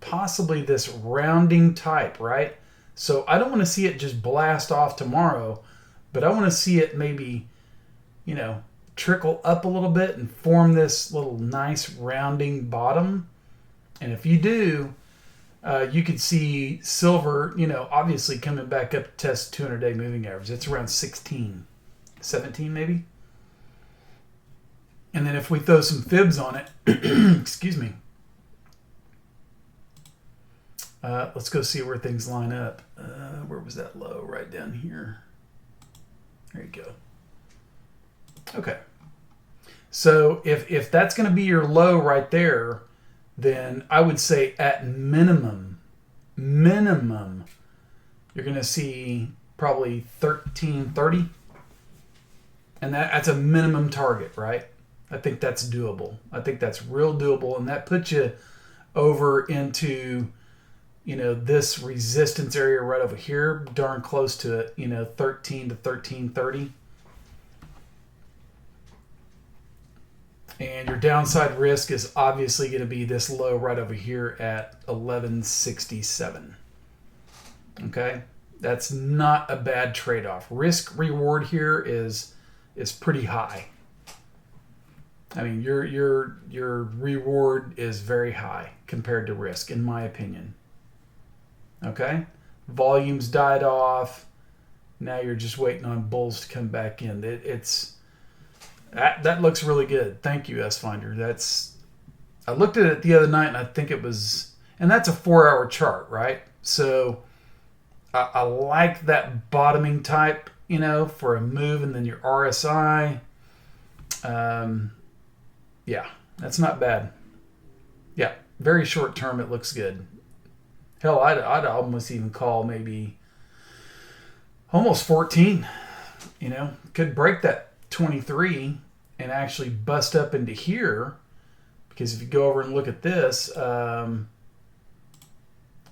possibly this rounding type, right? So I don't want to see it just blast off tomorrow, but I want to see it maybe, trickle up a little bit and form this little nice rounding bottom. And if you do, you could see silver, obviously coming back up to test 200-day moving average. It's around 16, 17 maybe. And then if we throw some fibs on it, excuse me. Let's go see where things line up. Where was that low? Right down here. There you go. Okay. So if that's going to be your low right there, then I would say at minimum, you're going to see probably 1330. And that's a minimum target, right? I think that's doable. I think that's real doable. And that puts you over into, this resistance area right over here, darn close to it, 13 to 1330. And your downside risk is obviously going to be this low right over here at 1167. Okay? That's not a bad trade-off. Risk reward here is pretty high. I mean, your reward is very high compared to risk, in my opinion. Okay? Volumes died off. Now you're just waiting on bulls to come back in. That looks really good. Thank you, S Finder. I looked at it the other night, and I think it was, And that's a 4-hour chart, right? So I like that bottoming type, for a move, and then your RSI. Yeah, that's not bad. Yeah, very short term, it looks good. Hell, I'd almost even call maybe almost 14. Could break that 23 and actually bust up into here, because if you go over and look at this,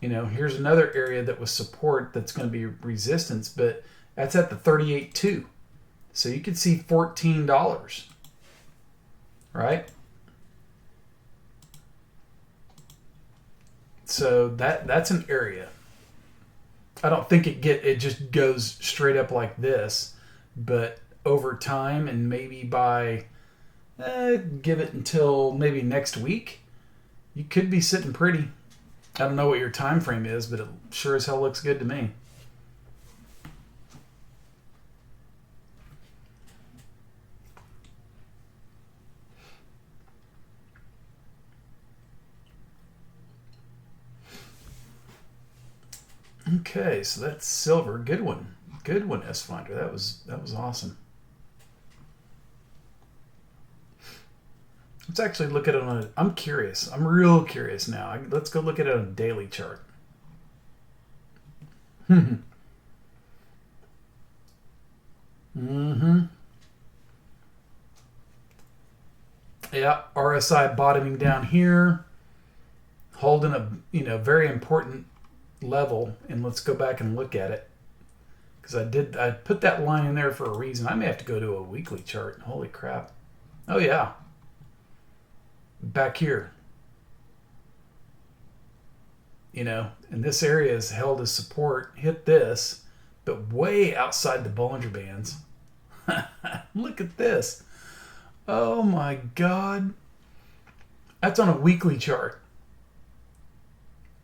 here's another area that was support that's going to be resistance, but that's at the 38.2. So you could see $14, right? So that's an area. I don't think it just goes straight up like this, but over time, and maybe by give it until maybe next week, you could be sitting pretty. I don't know what your time frame is, but it sure as hell looks good to me. Okay, so that's silver. Good one. Good one, S-Finder. That was awesome. Let's actually look at it on I'm curious. I'm real curious now. Let's go look at it on a daily chart. Yeah, RSI bottoming down here, holding a very important level, and let's go back and look at it, because I put that line in there for a reason. I may have to go to a weekly chart. Holy crap. Oh yeah, back here, and this area is held as support, hit this, but way outside the Bollinger Bands. Look at this. Oh my god, that's on a weekly chart.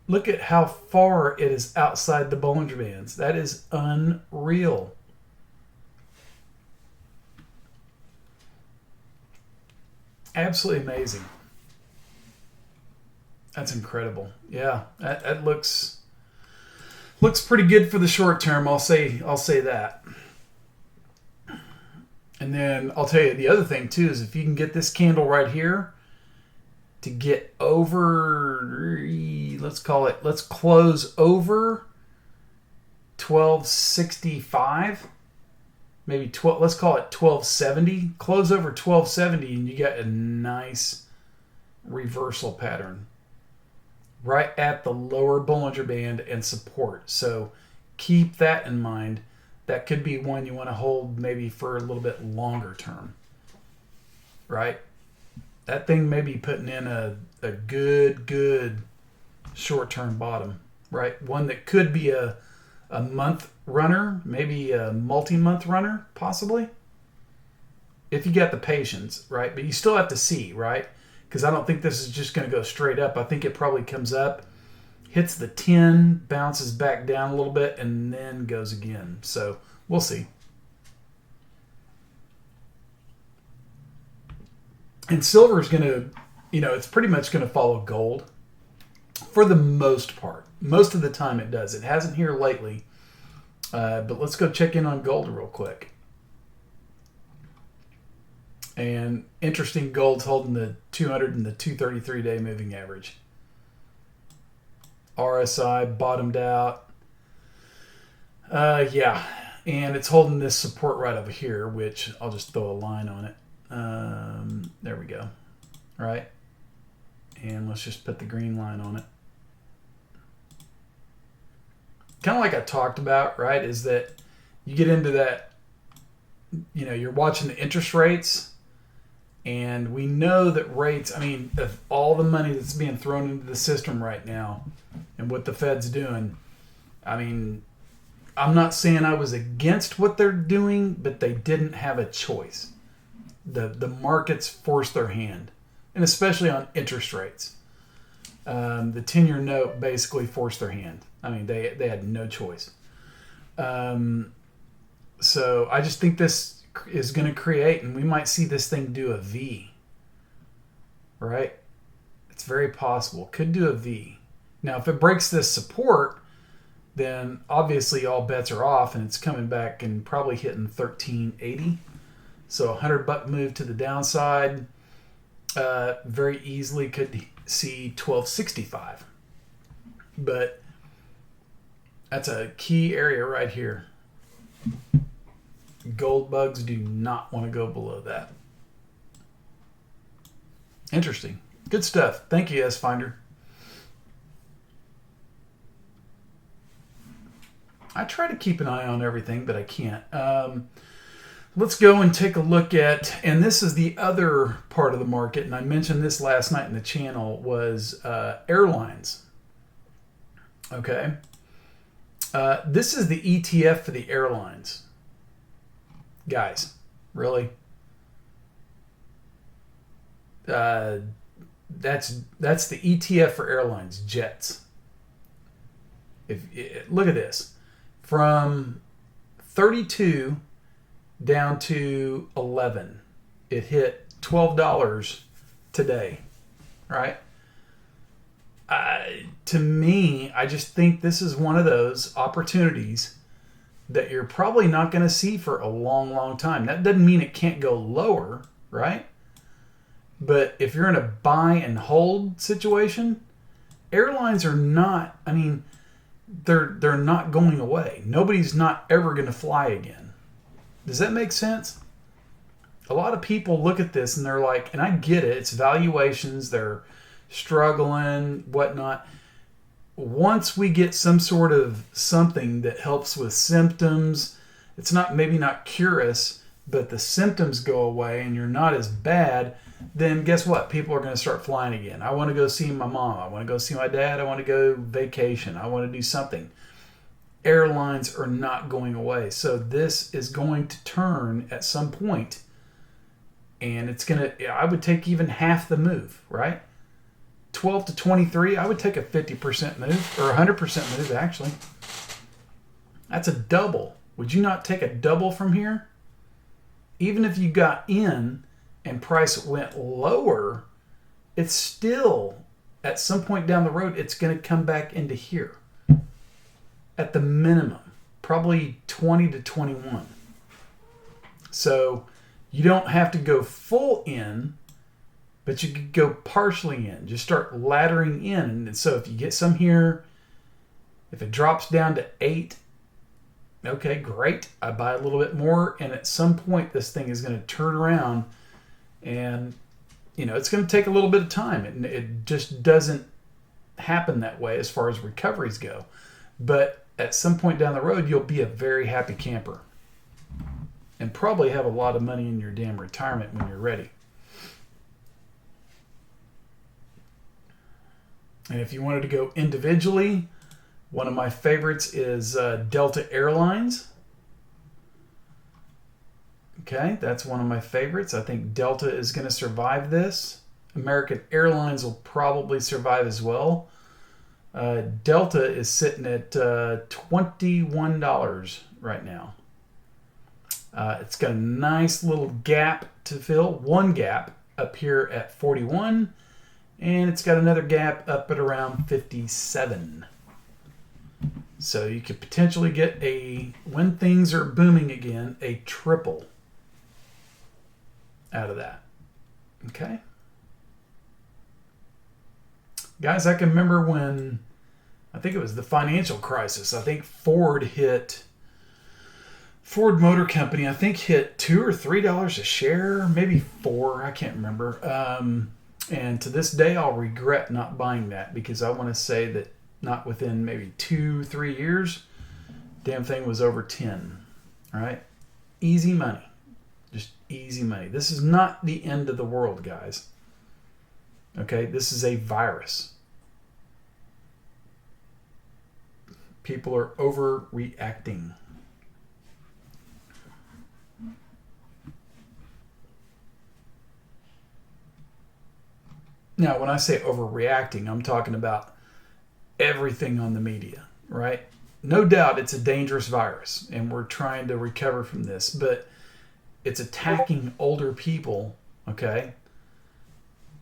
Look at how far it is outside the Bollinger Bands. That is unreal. Absolutely amazing. That's incredible. Yeah, that looks pretty good for the short term. I'll say that. And then I'll tell you the other thing too is if you can get this candle right here to get over, let's close over 1265, maybe 12, let's call it 1270, close over 1270, and you get a nice reversal pattern right at the lower Bollinger Band and support. So keep that in mind. That could be one you want to hold maybe for a little bit longer term, right? That thing may be putting in a good short-term bottom, right? One that could be a month runner, maybe a multi-month runner, possibly, if you got the patience, right? But you still have to see, right? Because I don't think this is just going to go straight up. I think it probably comes up, hits the 10, bounces back down a little bit, and then goes again. So we'll see. And silver is going to, it's pretty much going to follow gold for the most part. Most of the time it does. It hasn't here lately. But let's go check in on gold real quick. And interesting, gold's holding the 200 and the 233-day moving average. RSI bottomed out. Yeah. And it's holding this support right over here, which I'll just throw a line on it. There we go. Right. And let's just put the green line on it. Kind of like I talked about, right, is that you get into that, you're watching the interest rates, and we know that rates, of all the money that's being thrown into the system right now and what the Fed's doing, I'm not saying I was against what they're doing, but they didn't have a choice. The markets forced their hand, and especially on interest rates. The 10-year note basically forced their hand. They had no choice. So I just think this is going to create, and we might see this thing do a V. Right? It's very possible. Could do a V. Now, if it breaks this support, then obviously all bets are off, and it's coming back and probably hitting 1380. So a $100 move to the downside very easily could see 1265. But that's a key area right here. Gold bugs do not want to go below that. Interesting. Good stuff. Thank you, S-Finder. I try to keep an eye on everything, but I can't. Let's go and take a look at, and this is the other part of the market, and I mentioned this last night in the channel, was airlines. Okay. This is the ETF for the airlines. Guys, really? That's the ETF for airlines, jets. Look at this. From 32 down to 11. It hit $12 today, right? To me, I just think this is one of those opportunities that you're probably not going to see for a long, long time. That doesn't mean it can't go lower, right? But if you're in a buy and hold situation, airlines are not, I mean, they're not going away. Nobody's not ever going to fly again. Does that make sense? A lot of people look at this and they're like, and I get it, it's valuations, they're struggling, whatnot. Once we get some sort of something that helps with symptoms, it's not, maybe not cure us, but the symptoms go away and you're not as bad, then guess what? People are going to start flying again. I want to go see my mom. I want to go see my dad. I want to go vacation. I want to do something. Airlines are not going away. So this is going to turn at some point, and it's going to, I would take even half the move, right? 12 to 23, I would take a 50% move, or 100% move, actually. That's a double. Would you not take a double from here? Even if you got in and price went lower, it's still, at some point down the road, it's going to come back into here. At the minimum, probably 20 to 21. So you don't have to go full in, but you could go partially in. Just start laddering in. And so if you get some here, if it drops down to 8, okay, great. I buy a little bit more, and at some point this thing is going to turn around, and you know it's going to take a little bit of time. It just doesn't happen that way as far as recoveries go. But at some point down the road, you'll be a very happy camper and probably have a lot of money in your damn retirement when you're ready. And if you wanted to go individually, one of my favorites is Delta Airlines. Okay, that's one of my favorites. I think Delta is going to survive this. American Airlines will probably survive as well. Delta is sitting at $21 right now. It's got a nice little gap to fill. One gap up here at 41. And it's got another gap up at around 57. So you could potentially get when things are booming again, a triple out of that. Okay? Guys, I can remember when, I think it was the financial crisis, I think Ford Motor Company, I think hit $2 or $3 a share, maybe $4, I can't remember. And to this day, I'll regret not buying that because I want to say that not within maybe 2-3 years, damn thing was over 10. All right? Easy money. Just easy money. This is not the end of the world, guys. Okay? This is a virus. People are overreacting. Now, when I say overreacting, I'm talking about everything on the media, right? No doubt it's a dangerous virus, and we're trying to recover from this, but it's attacking older people, okay?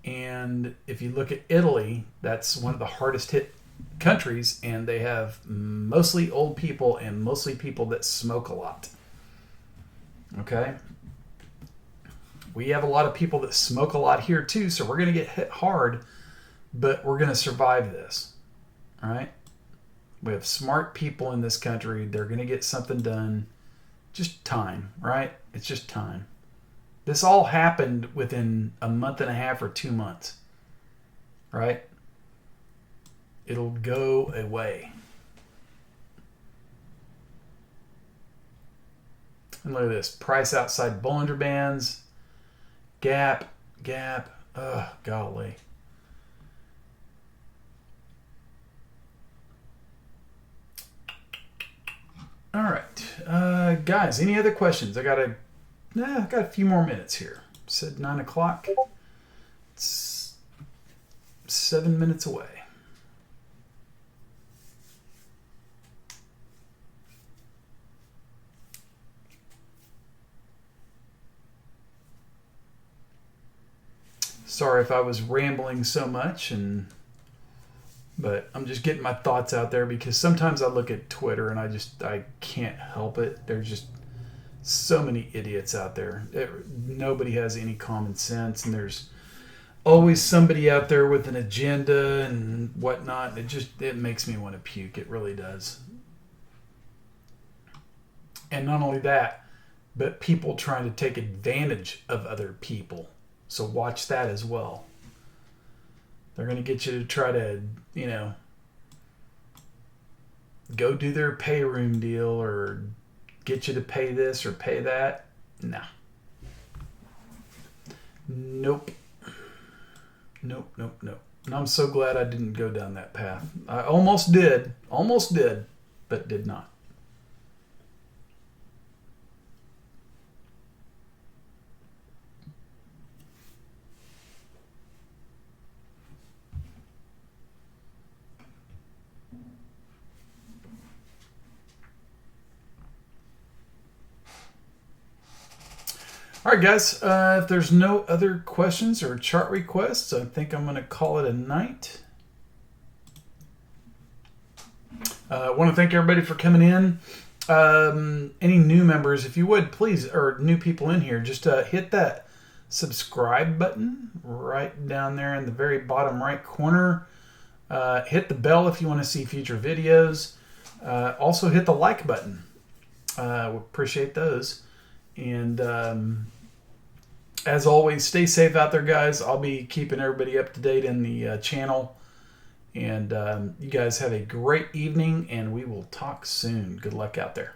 And if you look at Italy, that's one of the hardest hit countries, and they have mostly old people and mostly people that smoke a lot. Okay? We have a lot of people that smoke a lot here too, so we're going to get hit hard, but we're going to survive this. All right? We have smart people in this country. They're going to get something done. Just time, right? It's just time. This all happened within a month and a half or 2 months, right? It'll go away. And look at this. Price outside Bollinger Bands. Gap. Ugh, golly. All right. Guys, any other questions? I got a few more minutes here. Said 9 o'clock. It's 7 minutes away. Sorry if I was rambling so much, but I'm just getting my thoughts out there because sometimes I look at Twitter and I can't help it. There's just so many idiots out there. Nobody has any common sense, and there's always somebody out there with an agenda and whatnot. It makes me want to puke. It really does. And not only that, but people trying to take advantage of other people. So watch that as well. They're going to get you to try to, go do their pay room deal or get you to pay this or pay that. Nah. Nope. And I'm so glad I didn't go down that path. I almost did, but did not. All right, guys, if there's no other questions or chart requests, I think I'm going to call it a night. I want to thank everybody for coming in. Any new members, if you would, please, or new people in here, just hit that subscribe button right down there in the very bottom right corner. Hit the bell if you want to see future videos. Also hit the like button. We appreciate those. And as always, stay safe out there, guys. I'll be keeping everybody up to date in the channel. And you guys have a great evening, and we will talk soon. Good luck out there.